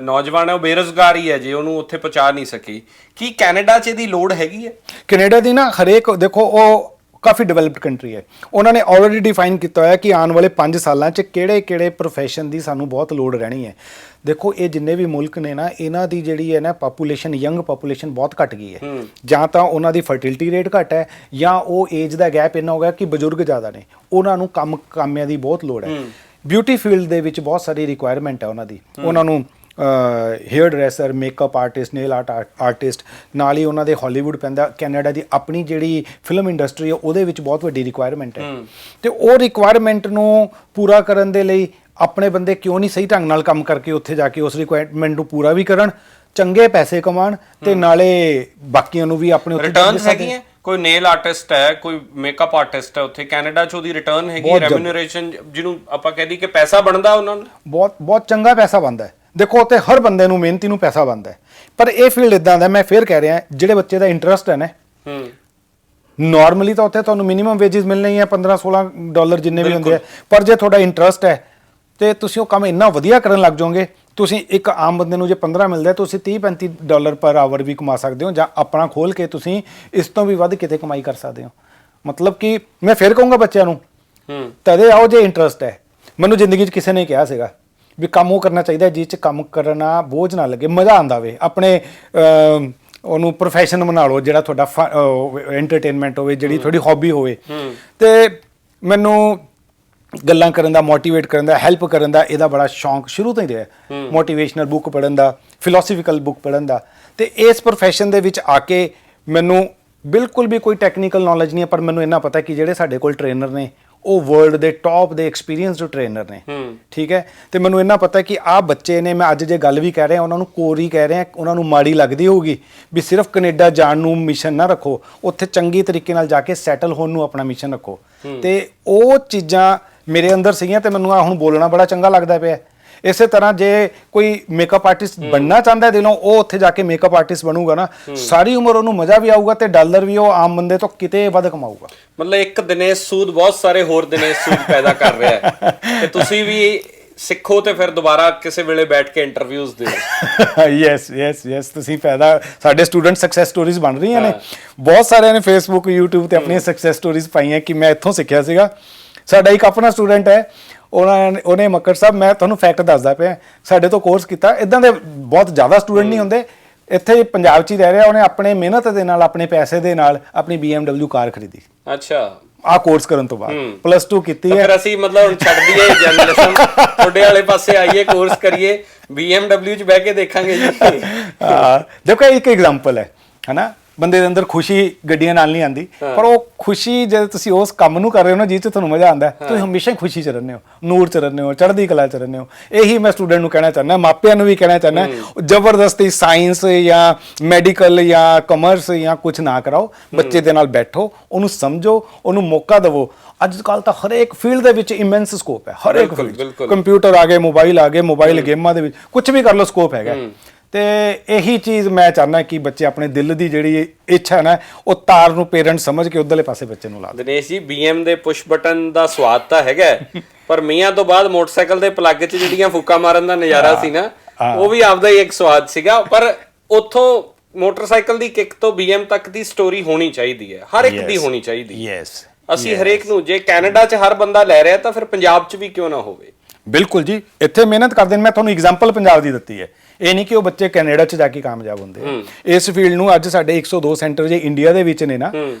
ਨੌਜਵਾਨ ਹੈ ਉਹ ਬੇਰੁਜ਼ਗਾਰ ਹੀ ਹੈ ਜੇ, ਉਹਨੂੰ ਉੱਥੇ ਪਹੁੰਚਾ ਨਹੀਂ ਸਕੀ। ਕੀ ਕੈਨੇਡਾ 'ਚ ਇਹਦੀ ਲੋੜ ਹੈਗੀ ਹੈ? ਕੈਨੇਡਾ ਦੀ ਨਾ ਹਰੇਕ ਦੇਖੋ ਉਹ ਕਾਫੀ ਡਿਵੈਲਪਡ ਕੰਟਰੀ ਹੈ, ਉਹਨਾਂ ਨੇ ਆਲਰੇਡੀ ਡਿਫਾਈਨ ਕੀਤਾ ਹੋਇਆ ਕਿ ਆਉਣ ਵਾਲੇ 5 ਸਾਲਾਂ 'ਚ ਕਿਹੜੇ ਪ੍ਰੋਫੈਸ਼ਨ ਦੀ ਸਾਨੂੰ ਬਹੁਤ ਲੋੜ ਰਹਿਣੀ ਹੈ। ਦੇਖੋ ਇਹ ਜਿੰਨੇ ਵੀ ਮੁਲਕ ਨੇ ਨਾ, ਇਹਨਾਂ ਦੀ ਜਿਹੜੀ ਹੈ ਨਾ ਪਾਪੂਲੇਸ਼ਨ, ਯੰਗ ਪਾਪੂਲੇਸ਼ਨ ਬਹੁਤ ਘਟ ਗਈ ਹੈ। ਜਾਂ ਤਾਂ ਉਹਨਾਂ ਦੀ ਫਰਟੀਲਿਟੀ ਰੇਟ ਘੱਟ ਹੈ, ਜਾਂ ਉਹ ਏਜ ਦਾ ਗੈਪ ਇੰਨਾ ਹੋ ਗਿਆ ਕਿ ਬਜ਼ੁਰਗ ਜ਼ਿਆਦਾ ਨੇ, ਉਹਨਾਂ ਨੂੰ ਕਾਮਿਆਂ ਦੀ ਬਹੁਤ ਲੋੜ ਹੈ। ਬਿਊਟੀ ਫੀਲਡ ਦੇ ਵਿੱਚ ਬਹੁਤ ਸਾਰੀ ਰਿਕੁਆਇਰਮੈਂਟ ਹੈ ਉਹਨਾਂ ਦੀ, ਉਹਨਾਂ ਨੂੰ hairdresser, makeup artist, nail artist, ਨਾਲ ਹੀ ਉਹਨਾਂ ਦੇ ਹਾਲੀਵੁੱਡ ਪੈਂਦਾ। ਕੈਨੇਡਾ ਦੀ ਆਪਣੀ ਜਿਹੜੀ ਫਿਲਮ ਇੰਡਸਟਰੀ ਹੈ ਉਹਦੇ ਵਿੱਚ ਬਹੁਤ ਵੱਡੀ ਰਿਕੁਆਇਰਮੈਂਟ ਹੈ, ਤੇ ਉਹ ਰਿਕੁਆਇਰਮੈਂਟ ਨੂੰ ਪੂਰਾ ਕਰਨ ਦੇ ਲਈ ਆਪਣੇ ਬੰਦੇ ਕਿਉਂ ਨਹੀਂ ਸਹੀ ਢੰਗ ਨਾਲ ਕੰਮ ਕਰਕੇ ਉੱਥੇ ਜਾ ਕੇ ਉਸ ਰਿਕੁਆਇਰਮੈਂਟ ਨੂੰ ਪੂਰਾ ਵੀ ਕਰਨ, ਚੰਗੇ ਪੈਸੇ ਕਮਾਉਣ, ਤੇ ਨਾਲੇ ਬਾਕੀਆਂ ਨੂੰ ਵੀ ਆਪਣੇ ਉੱਥੇ ਰਿਟਰਨਸ ਹੈਗੀਆਂ। ਕੋਈ ਨੇਲ ਆਰਟਿਸਟ ਹੈ, ਕੋਈ ਮੇਕਅਪ ਆਰਟਿਸਟ ਹੈ, ਉੱਥੇ ਕੈਨੇਡਾ 'ਚ ਉਹਦੀ ਰਿਟਰਨ ਹੈਗੀ, ਰੈਮਿਊਨਰੇਸ਼ਨ ਜਿਹਨੂੰ ਆਪਾਂ ਕਹਿੰਦੇ ਕਿ ਪੈਸਾ ਬਣਦਾ ਉਹਨਾਂ ਨੂੰ, ਬਹੁਤ ਚੰਗਾ ਪੈਸਾ ਬਣਦਾ ਹੈ। ਦੇਖੋ ਉੱਥੇ ਹਰ ਬੰਦੇ ਨੂੰ, ਮਿਹਨਤੀ ਨੂੰ ਪੈਸਾ ਬਣਦਾ ਹੈ, ਪਰ ਇਹ ਫੀਲਡ ਇਦਾਂ ਦਾ, ਮੈਂ ਫੇਰ ਕਹਿ ਰਿਹਾ, ਜਿਹੜੇ ਬੱਚੇ ਦਾ ਇੰਟਰਸਟ ਹੈ ਨਾ, ਨਾਰਮਲੀ ਤਾਂ ਉੱਥੇ ਤੁਹਾਨੂੰ ਮਿਨੀਮਮ ਵੇਜਿਸ ਮਿਲਣੇ ਹੀ ਆ, $15-16 ਜਿੰਨੇ ਵੀ ਹੁੰਦੇ ਆ, ਪਰ ਜੇ ਤੁਹਾਡਾ ਇੰਟਰਸਟ ਹੈ ਤੇ ਤੁਸੀਂ ਉਹ ਕੰਮ ਇੰਨਾ ਵਧੀਆ ਕਰਨ ਲੱਗ ਜਾਓਗੇ, ਤੁਸੀਂ ਇੱਕ ਆਮ ਬੰਦੇ ਨੂੰ ਜੇ 15 ਮਿਲਦਾ, ਤੁਸੀਂ $30-35 ਪਰ ਆਵਰ ਵੀ ਕਮਾ ਸਕਦੇ ਹੋ, ਜਾਂ ਆਪਣਾ ਖੋਲ ਕੇ ਤੁਸੀਂ ਇਸ ਤੋਂ ਵੀ ਵੱਧ ਕਿਤੇ ਕਮਾਈ ਕਰ ਸਕਦੇ ਹੋ। ਮਤਲਬ ਕਿ ਮੈਂ ਫਿਰ ਕਹੂੰਗਾ ਬੱਚਿਆਂ ਨੂੰ ਤਦੇ ਆਓ ਜੇ ਇੰਟਰਸਟ ਹੈ। ਮੈਨੂੰ ਜ਼ਿੰਦਗੀ 'ਚ ਕਿਸੇ ਨੇ ਕਿਹਾ ਸੀਗਾ ਵੀ ਕੰਮ ਉਹ ਕਰਨਾ ਚਾਹੀਦਾ ਜਿਸ 'ਚ ਕੰਮ ਕਰਨਾ ਬੋਝ ਨਾ ਲੱਗੇ, ਮਜ਼ਾ ਆਉਂਦਾ ਵੇ, ਆਪਣੇ ਉਹਨੂੰ ਪ੍ਰੋਫੈਸ਼ਨ ਬਣਾ ਲਓ, ਜਿਹੜਾ ਤੁਹਾਡਾ ਐਂਟਰਟੇਨਮੈਂਟ ਹੋਵੇ, ਜਿਹੜੀ ਤੁਹਾਡੀ ਹੌਬੀ ਹੋਵੇ। ਤੇ ਮੈਨੂੰ ਗੱਲਾਂ ਕਰਨ ਦਾ, ਮੋਟੀਵੇਟ ਕਰਨ ਦਾ, ਹੈਲਪ ਕਰਨ ਦਾ ਇਹਦਾ ਬੜਾ ਸ਼ੌਂਕ ਸ਼ੁਰੂ ਤੋਂ ਹੀ ਰਿਹਾ। ਮੋਟੀਵੇਸ਼ਨਲ ਬੁੱਕ ਪੜ੍ਹਨ ਦਾ, ਫਿਲਾਸਫੀਕਲ ਬੁੱਕ ਪੜ੍ਹਨ ਦਾ। ਤੇ ਇਸ ਪ੍ਰੋਫੈਸ਼ਨ ਦੇ ਵਿੱਚ ਆ ਕੇ ਮੈਨੂੰ ਬਿਲਕੁਲ ਵੀ ਕੋਈ ਟੈਕਨੀਕਲ ਨੌਲੇਜ ਨਹੀਂ ਹੈ, ਪਰ ਮੈਨੂੰ ਇੰਨਾ ਪਤਾ ਕਿ ਜਿਹੜੇ ਸਾਡੇ ਕੋਲ ਟ੍ਰੇਨਰ ਨੇ ਉਹ ਵਰਲਡ ਦੇ ਟੌਪ ਦੇ ਐਕਸਪੀਰੀਅੰਸਡ ਟ੍ਰੇਨਰ ਨੇ, ਠੀਕ ਹੈ। ਤੇ ਮੈਨੂੰ ਇੰਨਾ ਪਤਾ ਕਿ ਆਹ ਬੱਚੇ ਨੇ, ਮੈਂ ਅੱਜ ਜੇ ਗੱਲ ਵੀ ਕਹਿ ਰਿਹਾ ਉਹਨਾਂ ਨੂੰ ਕੋਰੀ ਕਹਿ ਰਿਹਾ, ਉਹਨਾਂ ਨੂੰ ਮਾੜੀ ਲੱਗਦੀ ਹੋਊਗੀ ਵੀ ਸਿਰਫ ਕੈਨੇਡਾ ਜਾਣ ਨੂੰ ਮਿਸ਼ਨ ਨਾ ਰੱਖੋ, ਉੱਥੇ ਚੰਗੀ ਤਰੀਕੇ ਨਾਲ ਜਾ ਕੇ ਸੈਟਲ ਹੋਣ ਨੂੰ ਆਪਣਾ ਮਿਸ਼ਨ ਰੱਖੋ। ਤੇ ਉਹ ਚੀਜ਼ਾਂ ਮੇਰੇ ਅੰਦਰ ਸੀਗੀਆਂ, ਤੇ ਮੈਨੂੰ ਆ ਹੁਣ ਬੋਲਣਾ ਬੜਾ ਚੰਗਾ ਲੱਗਦਾ ਪਿਆ। ਇਸੇ ਤਰ੍ਹਾਂ ਜੇ ਕੋਈ ਮੇਕਅਪ ਆਰਟਿਸਟ ਬਣਨਾ ਚਾਹੁੰਦਾ ਦਿਲੋਂ, ਉਹ ਉੱਥੇ ਜਾ ਕੇ ਮੇਕਅਪ ਆਰਟਿਸਟ ਬਣੂਗਾ ਨਾ, ਸਾਰੀ ਉਮਰ ਉਹਨੂੰ ਮਜ਼ਾ ਵੀ ਆਊਗਾ, ਤੇ ਡਾਲਰ ਵੀ ਉਹ ਆਮ ਬੰਦੇ ਤੋਂ ਕਿਤੇ ਵੱਧ ਕਮਾਊਗਾ। ਮਤਲਬ ਇੱਕ ਦਿਨੇਸ਼ ਸੂਦ ਬਹੁਤ ਸਾਰੇ ਹੋਰ ਦਿਨੇਸ਼ ਸੂਦ ਪੈਦਾ ਕਰ ਰਿਹਾ ਹੈ, ਤੇ ਤੁਸੀਂ ਵੀ ਸਿੱਖੋ ਤੇ ਫਿਰ ਦੁਬਾਰਾ ਕਿਸੇ ਵੇਲੇ ਬੈਠ ਕੇ ਇੰਟਰਵਿਊਜ਼ ਦਿਓ। ਯੈਸ ਤੁਸੀਂ ਫਾਇਦਾ, ਸਾਡੇ ਸਟੂਡੈਂਟ ਸਕਸੈਸ ਸਟੋਰੀਜ਼ ਬਣ ਰਹੀਆਂ ਨੇ, ਬਹੁਤ ਸਾਰਿਆਂ ਨੇ ਫੇਸਬੁੱਕ, YouTube ਤੇ ਆਪਣੀਆਂ ਸਕਸੈਸ ਸਟੋਰੀਜ਼ ਪਾਈਆਂ ਕਿ ਮੈਂ ਇੱਥੋਂ ਸਿੱਖਿਆ ਸੀਗਾ। ਸਾਡਾ ਇੱਕ ਆਪਣਾ ਸਟੂਡੈਂਟ ਹੈ, ਉਹਨੇ ਮੱਕੜ ਸਾਹਿਬ, ਮੈਂ ਤੁਹਾਨੂੰ ਫੈਕਟ ਦੱਸਦਾ ਪਿਆ, ਸਾਡੇ ਤੋਂ ਕੋਰਸ ਕੀਤਾ। ਇਦਾਂ ਦੇ ਬਹੁਤ ਜ਼ਿਆਦਾ ਸਟੂਡੈਂਟ ਨਹੀਂ ਹੁੰਦੇ, ਇੱਥੇ ਪੰਜਾਬ 'ਚ ਹੀ ਰਹਿ ਰਿਹਾ, ਉਹਨੇ ਆਪਣੇ ਮਿਹਨਤ ਦੇ ਨਾਲ, ਆਪਣੇ ਪੈਸੇ ਦੇ ਨਾਲ ਆਪਣੀ BMW ਕਾਰ ਖਰੀਦੀ। ਅੱਛਾ, ਆਹ ਕੋਰਸ ਕਰਨ ਤੋਂ ਬਾਅਦ +2 ਕੀਤੀ ਹੈ। ਫਿਰ ਅਸੀਂ ਮਤਲਬ ਹੁਣ ਛੱਡ ਦਈਏ ਜਰਨਲਿਜ਼ਮ, ਤੁਹਾਡੇ ਵਾਲੇ ਪਾਸੇ ਆਈਏ, ਕੋਰਸ ਕਰੀਏ, BMW 'ਚ ਬਹਿ ਕੇ ਦੇਖਾਂਗੇ ਜੀ। ਦੇਖੋ ਇੱਕ ਐਗਜ਼ਾਮਪਲ ਹੈ ਹਨਾ, ਬੰਦੇ ਦੇ ਅੰਦਰ ਖੁਸ਼ੀ ਗੱਡੀਆਂ ਨਾਲ ਨਹੀਂ ਆਉਂਦੀ, ਪਰ ਉਹ ਖੁਸ਼ੀ ਜਦੋਂ ਤੁਸੀਂ ਉਸ ਕੰਮ ਨੂੰ ਕਰ ਰਹੇ ਹੋ ਨਾ ਜਿਸ 'ਚ ਤੁਹਾਨੂੰ ਮਜ਼ਾ ਆਉਂਦਾ, ਤੁਸੀਂ ਹਮੇਸ਼ਾ ਖੁਸ਼ੀ 'ਚ ਰਹਿੰਦੇ ਹੋ, ਨੂਰ 'ਚ ਰਹਿੰਦੇ ਹੋ, ਚੜ੍ਹਦੀ ਕਲਾ 'ਚ ਰਹਿੰਦੇ ਹੋ। ਇਹੀ ਮੈਂ ਸਟੂਡੈਂਟ ਨੂੰ ਕਹਿਣਾ ਚਾਹੁੰਦਾ, ਮਾਪਿਆਂ ਨੂੰ ਵੀ ਕਹਿਣਾ ਚਾਹੁੰਦਾ, ਜ਼ਬਰਦਸਤੀ ਸਾਇੰਸ ਜਾਂ ਮੈਡੀਕਲ ਜਾਂ ਕਮਰਸ ਜਾਂ ਕੁਝ ਨਾ ਕਰਾਓ, ਬੱਚੇ ਦੇ ਨਾਲ ਬੈਠੋ, ਉਹਨੂੰ ਸਮਝੋ, ਉਹਨੂੰ ਮੌਕਾ ਦਿਵੋ। ਅੱਜ ਕੱਲ੍ਹ ਤਾਂ ਹਰੇਕ ਫੀਲਡ ਦੇ ਵਿੱਚ ਇਮੈਂਸ ਸਕੋਪ ਹੈ, ਹਰੇਕ ਫੀਲਡ, ਕੰਪਿਊਟਰ ਆ ਗਏ, ਮੋਬਾਈਲ ਗੇਮਾਂ ਦੇ ਵਿੱਚ ਕੁਝ ਵੀ ਕਰ ਲਓ, ਸਕੋਪ ਹੈਗਾ। ਤੇ ਇਹੀ ਚੀਜ਼ ਮੈਂ ਚਾਹੁੰਦਾ ਕਿ ਬੱਚੇ ਆਪਣੇ ਦਿਲ ਦੀ ਜਿਹੜੀ ਇੱਛਾ ਹੈ ਨਾ, ਉਹ ਤਾਰ ਨੂੰ ਪੇਰੈਂਟ ਸਮਝ ਕੇ ਉਧਰਲੇ ਪਾਸੇ ਬੱਚੇ ਨੂੰ ਲਾ ਦੇ। ਦਿਨੇਸ਼ ਜੀ, BM ਦੇ ਪੁਸ਼ ਬਟਨ ਦਾ ਸਵਾਦ ਤਾਂ ਹੈਗਾ, ਪਰ ਮੀਆਂ ਤੋਂ ਬਾਅਦ ਮੋਟਰਸਾਈਕਲ ਦੇ ਪਲੱਗ 'ਚ ਜਿਹੜੀਆਂ ਫੂਕਾਂ ਮਾਰਨ ਦਾ ਨਜ਼ਾਰਾ ਸੀ ਨਾ, ਉਹ ਵੀ ਆਪਦਾ ਹੀ ਇੱਕ ਸਵਾਦ ਸੀਗਾ। ਪਰ ਉੱਥੋਂ ਮੋਟਰਸਾਈਕਲ ਦੀ ਕਿੱਕ ਤੋਂ BM ਤੱਕ ਦੀ ਸਟੋਰੀ ਹੋਣੀ ਚਾਹੀਦੀ ਹੈ, ਹਰ ਇੱਕ ਦੀ ਹੋਣੀ ਚਾਹੀਦੀ ਹੈ। ਅਸੀਂ ਹਰੇਕ ਨੂੰ, ਜੇ ਕੈਨੇਡਾ 'ਚ ਹਰ ਬੰਦਾ ਲੈ ਰਿਹਾ ਤਾਂ ਫਿਰ ਪੰਜਾਬ 'ਚ ਵੀ ਕਿਉਂ ਨਾ ਹੋਵੇ। ਬਿਲਕੁਲ ਜੀ, ਇੱਥੇ ਮਿਹਨਤ ਕਰਦੇ ਨੇ। ਮੈਂ ਤੁਹਾਨੂੰ ਐਗਜ਼ਾਮਪਲ ਪੰਜਾਬ ਦੀ ਦਿੱਤੀ ਹੈ, ਇਹ ਨਹੀਂ ਕਿ ਉਹ ਬੱਚੇ ਕੈਨੇਡਾ 'ਚ ਜਾ ਕੇ ਕਾਮਯਾਬ ਹੁੰਦੇ। ਇਸ ਫੀਲਡ ਨੂੰ ਅੱਜ ਸਾਡੇ 102 ਸੈਂਟਰ ਜੇ ਇੰਡੀਆ ਦੇ ਵਿੱਚ ਨੇ ਨਾ,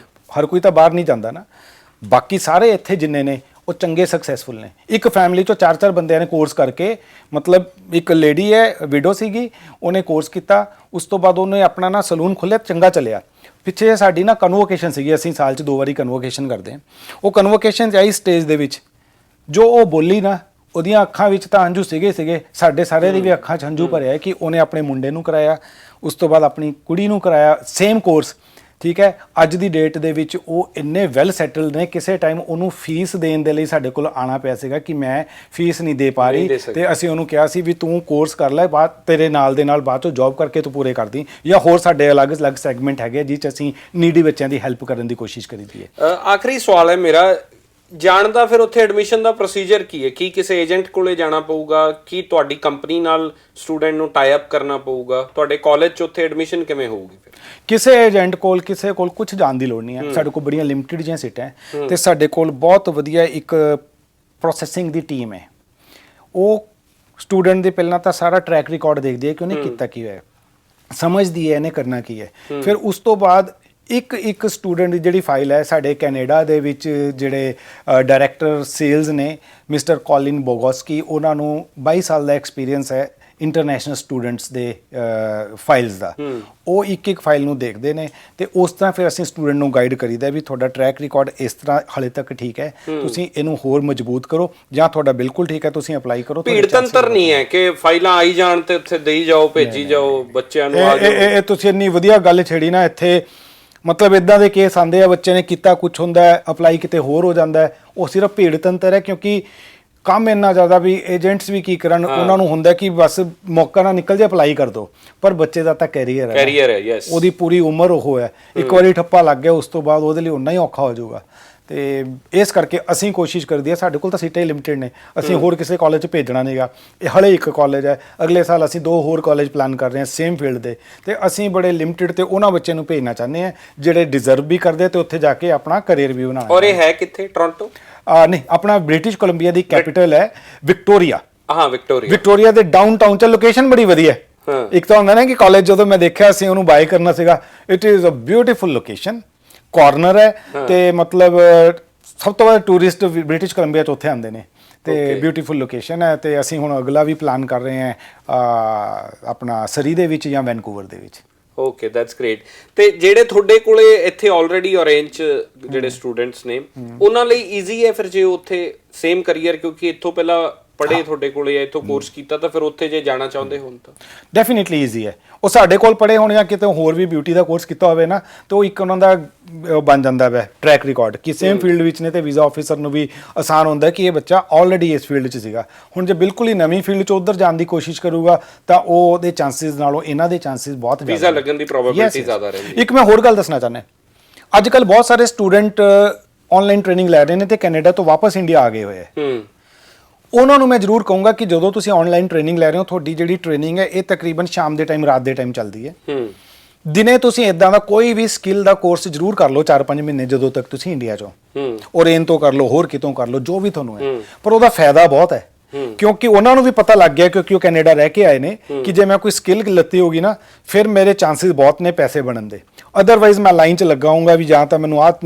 ਹਰ ਕੋਈ ਤਾਂ ਬਾਹਰ ਨਹੀਂ ਜਾਂਦਾ ਨਾ, ਬਾਕੀ ਸਾਰੇ ਇੱਥੇ ਜਿੰਨੇ ਨੇ ਉਹ ਚੰਗੇ ਸਕਸੈਸਫੁਲ ਨੇ। ਇੱਕ ਫੈਮਿਲੀ 'ਚੋਂ 4-4 ਬੰਦਿਆਂ ਨੇ ਕੋਰਸ ਕਰਕੇ, ਮਤਲਬ ਇੱਕ ਲੇਡੀ ਹੈ, ਵਿਡੋ ਸੀਗੀ, ਉਹਨੇ ਕੋਰਸ ਕੀਤਾ, ਉਸ ਤੋਂ ਬਾਅਦ ਉਹਨੇ ਆਪਣਾ ਨਾ ਸਲੂਨ ਖੋਲ੍ਹਿਆ, ਚੰਗਾ ਚੱਲਿਆ। ਪਿੱਛੇ ਸਾਡੀ ਨਾ ਕਨਵੋਕੇਸ਼ਨ ਸੀਗੀ, ਅਸੀਂ ਸਾਲ 'ਚ 2 ਵਾਰੀ ਕਨਵੋਕੇਸ਼ਨ ਕਰਦੇ ਹਾਂ। ਉਹ ਕਨਵੋਕੇਸ਼ਨ 'ਚ ਆਈ ਸਟੇਜ ਦੇ ਵਿੱਚ, ਜੋ ਉਹ ਬੋਲੀ ਨਾ, ਉਹਦੀਆਂ ਅੱਖਾਂ ਵਿੱਚ ਤਾਂ ਹੰਝੂ ਸੀਗੇ, ਸਾਡੇ ਸਾਰੇ ਦੀ ਵੀ ਅੱਖਾਂ 'ਚ ਹੰਝੂ ਭਰਿਆ ਕਿ ਉਹਨੇ ਆਪਣੇ ਮੁੰਡੇ ਨੂੰ ਕਰਾਇਆ, ਉਸ ਤੋਂ ਬਾਅਦ ਆਪਣੀ ਕੁੜੀ ਨੂੰ ਕਰਾਇਆ, ਸੇਮ ਕੋਰਸ। ਠੀਕ ਹੈ। ਅੱਜ ਦੀ ਡੇਟ ਦੇ ਵਿੱਚ ਉਹ ਇੰਨੇ ਵੈਲ ਸੈਟਲਡ ਨੇ, ਕਿਸੇ ਟਾਈਮ ਉਹਨੂੰ ਫੀਸ ਦੇਣ ਦੇ ਲਈ ਸਾਡੇ ਕੋਲ ਆਣਾ ਪਿਆ ਸੀਗਾ ਕਿ ਮੈਂ ਫੀਸ ਨਹੀਂ ਦੇ ਪਾ ਰਹੀ, ਤੇ ਅਸੀਂ ਉਹਨੂੰ ਕਿਹਾ ਸੀ ਵੀ ਤੂੰ ਕੋਰਸ ਕਰ ਲੈ, ਬਾਅਦ ਤੇਰੇ ਨਾਲ ਦੇ ਨਾਲ ਬਾਅਦ ਚੋਂ ਜੌਬ ਕਰਕੇ ਤੂੰ ਪੂਰੇ ਕਰਦੀ, ਜਾਂ ਹੋਰ ਸਾਡੇ ਅਲੱਗ-ਅਲੱਗ ਸੈਗਮੈਂਟ ਹੈਗੇ ਜਿਸ 'ਚ ਅਸੀਂ ਨੀਡੀ ਬੱਚਿਆਂ ਦੀ ਹੈਲਪ ਕਰਨ ਦੀ ਕੋਸ਼ਿਸ਼ ਕਰੀਦੀ ਹੈ। ਆਖਰੀ ਸਵਾਲ ਹੈ ਮੇਰਾ, ਜਾਣ ਦਾ ਫਿਰ ਉੱਥੇ ਐਡਮਿਸ਼ਨ ਦਾ ਪ੍ਰੋਸੀਜਰ ਕੀ ਹੈ? ਕੀ ਕਿਸੇ ਏਜੰਟ ਕੋਲੇ ਜਾਣਾ ਪਊਗਾ? ਕੀ ਤੁਹਾਡੀ ਕੰਪਨੀ ਨਾਲ ਸਟੂਡੈਂਟ ਨੂੰ ਟਾਈ ਅਪ ਕਰਨਾ ਪਊਗਾ? ਤੁਹਾਡੇ ਕਾਲਜ 'ਚ ਉੱਥੇ ਐਡਮਿਸ਼ਨ ਕਿਵੇਂ ਹੋਊਗੀ ਫਿਰ? ਕਿਸੇ ਏਜੰਟ ਕੋਲ, ਕਿਸੇ ਕੋਲ ਕੁਝ ਜਾਣ ਦੀ ਲੋੜ ਨਹੀਂ ਹੈ। ਸਾਡੇ ਕੋਲ ਬੜੀਆਂ ਲਿਮਟਿਡ ਜਿਹੀਆਂ ਸੀਟਾਂ ਹੈ ਤੇ ਸਾਡੇ ਕੋਲ ਬਹੁਤ ਵਧੀਆ ਇੱਕ ਪ੍ਰੋਸੈਸਿੰਗ ਦੀ ਟੀਮ ਹੈ। ਉਹ ਸਟੂਡੈਂਟ ਦੇ ਪਹਿਲਾਂ ਤਾਂ ਸਾਰਾ ਟਰੈਕ ਰਿਕਾਰਡ ਦੇਖਦੀ ਹੈ ਕਿ ਉਹਨੇ ਕੀਤਾ ਕੀ ਹੋਇਆ, ਸਮਝਦੀ ਹੈ ਇਹਨੇ ਕਰਨਾ ਕੀ ਹੈ। ਫਿਰ ਉਸ ਤੋਂ ਬਾਅਦ ਇੱਕ ਸਟੂਡੈਂਟ ਦੀ ਜਿਹੜੀ ਫਾਈਲ ਹੈ, ਸਾਡੇ ਕੈਨੇਡਾ ਦੇ ਵਿੱਚ ਜਿਹੜੇ ਡਾਇਰੈਕਟਰ ਸੇਲਸ ਨੇ ਮਿਸਟਰ ਕੋਲਿਨ ਬੋਗੋਸਕੀ, ਉਹਨਾਂ ਨੂੰ 22 ਸਾਲ ਦਾ ਐਕਸਪੀਰੀਅੰਸ ਹੈ ਇੰਟਰਨੈਸ਼ਨਲ ਸਟੂਡੈਂਟਸ ਦੇ ਫਾਈਲਸ ਦਾ। ਉਹ ਇੱਕ ਫਾਈਲ ਨੂੰ ਦੇਖਦੇ ਨੇ ਤੇ ਉਸ ਤਰ੍ਹਾਂ ਫਿਰ ਅਸੀਂ ਸਟੂਡੈਂਟ ਨੂੰ ਗਾਈਡ ਕਰੀਦਾ ਵੀ ਤੁਹਾਡਾ ਟਰੈਕ ਰਿਕਾਰਡ ਇਸ ਤਰ੍ਹਾਂ ਹਾਲੇ ਤੱਕ ਠੀਕ ਹੈ, ਤੁਸੀਂ ਇਹਨੂੰ ਹੋਰ ਮਜ਼ਬੂਤ ਕਰੋ, ਜਾਂ ਤੁਹਾਡਾ ਬਿਲਕੁਲ ਠੀਕ ਹੈ ਤੁਸੀਂ ਅਪਲਾਈ ਕਰੋ। ਭੀੜ ਤੰਤਰ ਨਹੀਂ ਹੈ ਕਿ ਫਾਈਲਾਂ ਆਈ ਜਾਣ ਤੇ ਉੱਥੇ ਦੇਈ ਜਾਓ, ਭੇਜੀ ਜਾਓ ਬੱਚਿਆਂ ਨੂੰ। ਇਹ ਤੁਸੀਂ ਇੰਨੀ ਵਧੀਆ ਗੱਲ ਛੇੜੀ ਨਾ, ਇੱਥੇ ਮਤਲਬ ਇਦਾਂ ਦੇ ਕੇਸ ਆਉਂਦੇ ਆ, ਬੱਚੇ ਨੇ ਕੀਤਾ ਕੁਝ ਹੁੰਦਾ ਹੈ, ਅਪਲਾਈ ਕਿਤੇ ਹੋਰ ਹੋ ਜਾਂਦਾ ਹੈ। ਉਹ ਸਿਰਫ ਭੀੜ ਤੰਤਰ ਹੈ, ਕਿਉਂਕਿ ਕੰਮ ਇੰਨਾ ਜ਼ਿਆਦਾ ਵੀ ਏਜੰਟਸ ਵੀ ਕੀ ਕਰਨ, ਉਹਨਾਂ ਨੂੰ ਹੁੰਦਾ ਕਿ ਬਸ ਮੌਕਾ ਨਾ ਨਿਕਲ ਜੇ ਅਪਲਾਈ ਕਰ ਦੋ, ਪਰ ਬੱਚੇ ਦਾ ਤਾਂ ਕੈਰੀਅਰ ਹੈ, ਯੈਸ, ਉਹਦੀ ਪੂਰੀ ਉਮਰ ਉਹ ਹੈ। ਇੱਕ ਵਾਰੀ ਠੱਪਾ ਲੱਗ ਗਿਆ ਉਸ ਤੋਂ ਬਾਅਦ ਉਹਦੇ ਲਈ ਉਨਾ ਹੀ ਔਖਾ ਹੋ ਜਾਊਗਾ। ਤੇ ਇਸ ਕਰਕੇ ਅਸੀਂ ਕੋਸ਼ਿਸ਼ ਕਰਦੀ ਹੈ, ਸਾਡੇ ਕੋਲ ਤਾਂ ਸੀਟਾਂ ਹੀ ਲਿਮਿਟਿਡ ਨੇ, ਅਸੀਂ ਹੋਰ ਕਿਸੇ ਕਾਲਜ 'ਚ ਭੇਜਣਾ ਨਹੀਂਗਾ। ਇਹ ਹਲੇ ਇੱਕ ਕਾਲਜ ਹੈ, ਅਗਲੇ ਸਾਲ ਅਸੀਂ 2 ਹੋਰ ਕਾਲਜ ਪਲਾਨ ਕਰ ਰਹੇ ਹਾਂ ਸੇਮ ਫੀਲਡ ਦੇ, ਤੇ ਅਸੀਂ ਬੜੇ ਲਿਮਿਟਿਡ ਤੇ ਉਹਨਾਂ ਬੱਚਿਆਂ ਨੂੰ ਭੇਜਣਾ ਚਾਹੁੰਦੇ ਹਾਂ ਜਿਹੜੇ ਡਿਜ਼ਰਵ ਵੀ ਕਰਦੇ ਤੇ ਉੱਥੇ ਜਾ ਕੇ ਆਪਣਾ ਕੈਰੀਅਰ ਵੀ ਬਣਾਉਣਾ। ਔਰ ਇਹ ਹੈ ਕਿੱਥੇ? ਟੋਰਾਂਟੋ? ਨਹੀਂ, ਆਪਣਾ ਬ੍ਰਿਟਿਸ਼ ਕੋਲੰਬੀਆ ਦੀ ਕੈਪੀਟਲ ਹੈ ਵਿਕਟੋਰੀਆ। ਹਾਂ, ਵਿਕਟੋਰੀਆ ਦੇ ਡਾਊਨਟਾਊਨ 'ਚ ਲੋਕੇਸ਼ਨ ਬੜੀ ਵਧੀਆ ਹੈ। ਇੱਕ ਤਾਂ ਹੁੰਦਾ ਨਾ ਕਿ ਕਾਲਜ ਜਦੋਂ ਮੈਂ ਦੇਖਿਆ ਸੀ ਉਹਨੂੰ ਬਾਏ ਕਰਨਾ ਸੀਗਾ, it is a beautiful location, corner ਹੈ ਤੇ ਮਤਲਬ ਸਭ ਤੋਂ ਵੱਧ ਟੂਰਿਸਟ ਬ੍ਰਿਟਿਸ਼ ਕੋਲੰਬੀਆ 'ਚ ਉੱਥੇ ਆਉਂਦੇ ਨੇ ਤੇ ਬਿਊਟੀਫੁਲ ਲੋਕੇਸ਼ਨ ਹੈ। ਤੇ ਅਸੀਂ ਹੁਣ ਅਗਲਾ ਵੀ ਪਲਾਨ ਕਰ ਰਹੇ ਹਾਂ ਆਪਣਾ ਸਰੀ ਦੇ ਵਿੱਚ ਜਾਂ ਵੈਨਕੂਵਰ ਦੇ ਵਿੱਚ। Okay, that's great. ਤੇ ਜਿਹੜੇ ਤੁਹਾਡੇ ਕੋਲੇ ਇੱਥੇ ਆਲਰੇਡੀ ਔਰੇਂਜ 'ਚ ਜਿਹੜੇ ਸਟੂਡੈਂਟਸ ਨੇ, ਉਹਨਾਂ ਲਈ ਈਜ਼ੀ ਹੈ ਫਿਰ ਜੇ ਉੱਥੇ ਸੇਮ ਕਰੀਅਰ, ਕਿਉਂਕਿ ਇੱਥੋਂ ਪਹਿਲਾਂ ਪੜ੍ਹੇ ਤੁਹਾਡੇ ਕੋਲੇ, ਇੱਥੋਂ ਕੋਰਸ ਕੀਤਾ, ਤਾਂ ਫਿਰ ਉੱਥੇ ਜੇ ਜਾਣਾ ਚਾਹੁੰਦੇ ਹੋਣ ਤਾਂ ਡੈਫੀਨਿਟਲੀ ਈਜ਼ੀ ਹੈ। ਉਹ ਸਾਡੇ ਕੋਲ ਪੜ੍ਹੇ ਹੋਣ ਜਾਂ ਕਿਤੇ ਹੋਰ ਵੀ ਬਿਊਟੀ ਦਾ ਕੋਰਸ ਕੀਤਾ ਹੋਵੇ ਨਾ, ਤਾਂ ਉਹ ਇੱਕ ਉਹਨਾਂ ਦਾ ਬਣ ਜਾਂਦਾ ਹੈ ਟਰੈਕ ਰਿਕਾਰਡ ਕਿ ਸੇਮ ਫੀਲਡ ਵਿੱਚ ਨੇ, ਤੇ ਵੀਜ਼ਾ ਆਫਿਸਰ ਨੂੰ ਵੀ ਆਸਾਨ ਹੁੰਦਾ ਕਿ ਇਹ ਬੱਚਾ ਆਲਰੇਡੀ ਇਸ ਫੀਲਡ 'ਚ ਸੀਗਾ। ਹੁਣ ਜੇ ਬਿਲਕੁਲ ਹੀ ਨਵੀਂ ਫੀਲਡ 'ਚ ਉੱਧਰ ਜਾਣ ਦੀ ਕੋਸ਼ਿਸ਼ ਕਰੂਗਾ ਤਾਂ ਉਹਦੇ ਚਾਂਸਿਸ ਨਾਲੋਂ ਇਹਨਾਂ ਦੇ ਚਾਂਸਿਸ ਬਹੁਤ ਜ਼ਿਆਦਾ, ਵੀਜ਼ਾ ਲੱਗਣ ਦੀ ਪ੍ਰੋਬੇਬਿਲਿਟੀ ਜ਼ਿਆਦਾ ਰਹਿੰਦੀ। ਇੱਕ ਮੈਂ ਹੋਰ ਗੱਲ ਦੱਸਣਾ ਚਾਹੁੰਦਾ, ਅੱਜ ਕੱਲ੍ਹ ਬਹੁਤ ਸਾਰੇ ਸਟੂਡੈਂਟ ਆਨਲਾਈਨ ਟ੍ਰੇਨਿੰਗ ਲੈ ਰਹੇ ਨੇ ਤੇ ਕੈਨੇਡਾ ਤੋਂ ਵਾਪਸ ਇੰਡੀਆ ਆ ਗਏ ਹੋਏ ਹੈ। ਉਹਨਾਂ ਨੂੰ ਮੈਂ ਜ਼ਰੂਰ ਕਹੂੰਗਾ ਕਿ ਜਦੋਂ ਤੁਸੀਂ ਆਨਲਾਈਨ ਟ੍ਰੇਨਿੰਗ ਲੈ ਰਹੇ ਹੋ, ਤੁਹਾਡੀ ਜਿਹੜੀ ਟ੍ਰੇਨਿੰਗ ਹੈ ਇਹ ਤਕਰੀਬਨ ਸ਼ਾਮ ਦੇ ਟਾਈਮ, ਰਾਤ ਦੇ ਟਾਈਮ ਚੱਲਦੀ ਹੈ। ਦਿਨੇ ਤੁਸੀਂ ਇਦਾਂ ਦਾ ਕੋਈ ਵੀ ਸਕਿੱਲ ਦਾ ਕੋਰਸ ਜ਼ਰੂਰ ਕਰ ਲਓ 4-5 ਮਹੀਨੇ, ਜਦੋਂ ਤੱਕ ਤੁਸੀਂ ਇੰਡੀਆ 'ਚੋਂ ਔਰੇਨ ਤੋਂ ਕਰ ਲਓ, ਹੋਰ ਕਿਤੋਂ ਕਰ ਲਓ, ਜੋ ਵੀ ਤੁਹਾਨੂੰ ਹੈ, ਪਰ ਉਹਦਾ ਫਾਇਦਾ ਬਹੁਤ ਹੈ। ਕਿਉਂਕਿ ਉਹਨਾਂ ਨੂੰ ਵੀ ਪਤਾ ਲੱਗ ਗਿਆ, ਕਿਉਂਕਿ ਉਹ ਕੈਨੇਡਾ ਰਹਿ ਕੇ ਆਏ ਨੇ, ਕਿ ਜੇ ਮੈਂ ਕੋਈ ਸਕਿੱਲ ਲੱਤੀ ਹੋਗੀ ਨਾ, ਫਿਰ ਮੇਰੇ ਚਾਂਸਿਸ ਬਹੁਤ ਨੇ ਪੈਸੇ ਬਣਨ ਦੇ। ਅਦਰਵਾਈਜ਼ ਮੈਂ ਲਾਈਨ 'ਚ ਲੱਗਾ ਹੋਊਂਗਾ ਵੀ ਜਾਂ ਤਾਂ ਮੈਨੂੰ ਆਹ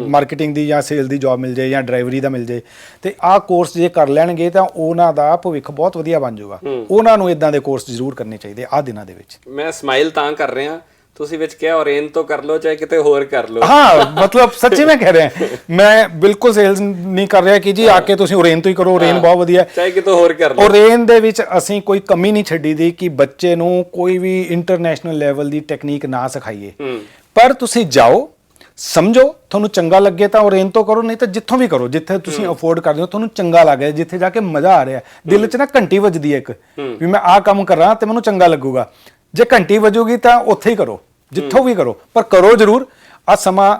ਮਾਰਕੀਟਿੰਗ ਦੀ ਜਾਂ ਸੇਲ ਦੀ ਜੌਬ ਮਿਲ ਜਾਏ ਜਾਂ ਡਰਾਈਵਰੀ ਦਾ ਮਿਲ ਜਾਏ, ਤੇ ਆਹ ਕੋਰਸ ਜੇ ਕਰ ਲੈਣਗੇ ਤਾਂ ਉਹਨਾਂ ਦਾ ਭਵਿੱਖ ਬਹੁਤ ਵਧੀਆ ਬਣ ਜਾਊਗਾ। ਉਹਨਾਂ ਨੂੰ ਇਦਾਂ ਦੇ ਕੋਰਸ ਜ਼ਰੂਰ ਕਰਨੇ ਚਾਹੀਦੇ ਆਹ ਦਿਨਾਂ ਦੇ ਵਿੱਚ। ਮੈਂ ਸਮਾਈਲ ਤਾਂ ਕਰ ਰਿਹਾ, ਤੁਸੀਂ ਵਿੱਚ ਕਿਹਾ ਔਰੇਨ ਤੋਂ ਕਰ ਲਓ ਚਾਹੇ ਕਿਤੇ ਹੋਰ ਕਰ ਲਓ। ਹਾਂ, ਮਤਲਬ ਸੱਚੀ ਮੈਂ ਕਹਿ ਰਿਹਾ, ਮੈਂ ਬਿਲਕੁਲ ਸੇਲਸ ਨਹੀਂ ਕਰ ਰਿਹਾ ਕਿ ਜੀ ਆ ਕੇ ਤੁਸੀਂ ਔਰੇਨ ਤੋਂ ਹੀ ਕਰੋ, ਔਰੇਨ ਬਹੁਤ ਵਧੀਆ, ਚਾਹੇ ਕਿਤੇ ਹੋਰ ਕਰ ਲਓ। ਔਰੇਨ ਦੇ ਵਿੱਚ ਅਸੀਂ ਕੋਈ ਕਮੀ ਨਹੀਂ ਛੱਡੀ ਦੀ ਕਿ ਬੱਚੇ ਨੂੰ ਕੋਈ ਵੀ ਇੰਟਰਨੈਸ਼ਨਲ ਲੈਵਲ ਦੀ ਟੈਕਨੀਕ ਨਾ ਸਿਖਾਈਏ, ਪਰ ਤੁਸੀਂ ਜਾਓ, ਸਮਝੋ, ਤੁਹਾਨੂੰ ਚੰਗਾ ਲੱਗੇ ਤਾਂ ਔਰੇਨ ਤੋਂ ਕਰੋ, ਨਹੀਂ ਤਾਂ ਜਿੱਥੋਂ ਵੀ ਕਰੋ, ਜਿੱਥੇ ਤੁਸੀਂ ਅਫੋਰਡ ਕਰਦੇ ਹੋ, ਤੁਹਾਨੂੰ ਚੰਗਾ ਲੱਗ ਰਿਹਾ, ਜਿੱਥੇ ਜਾ ਕੇ ਮਜ਼ਾ ਆ ਰਿਹਾ, ਦਿਲ 'ਚ ਨਾ ਘੰਟੀ ਵੱਜਦੀ ਹੈ ਇੱਕ ਵੀ ਮੈਂ ਆਹ ਕੰਮ ਕਰ ਰਹਾ ਤੇ ਮੈਨੂੰ ਚੰਗਾ ਲੱਗੂਗਾ। ਜੇ ਘੰਟੀ ਵੱਜੂਗੀ ਤਾਂ ਉੱਥੇ ਹੀ ਕਰੋ, ਜਿੱਥੋਂ ਵੀ ਕਰੋ, ਪਰ ਕਰੋ ਜ਼ਰੂਰ। ਆਹ ਸਮਾਂ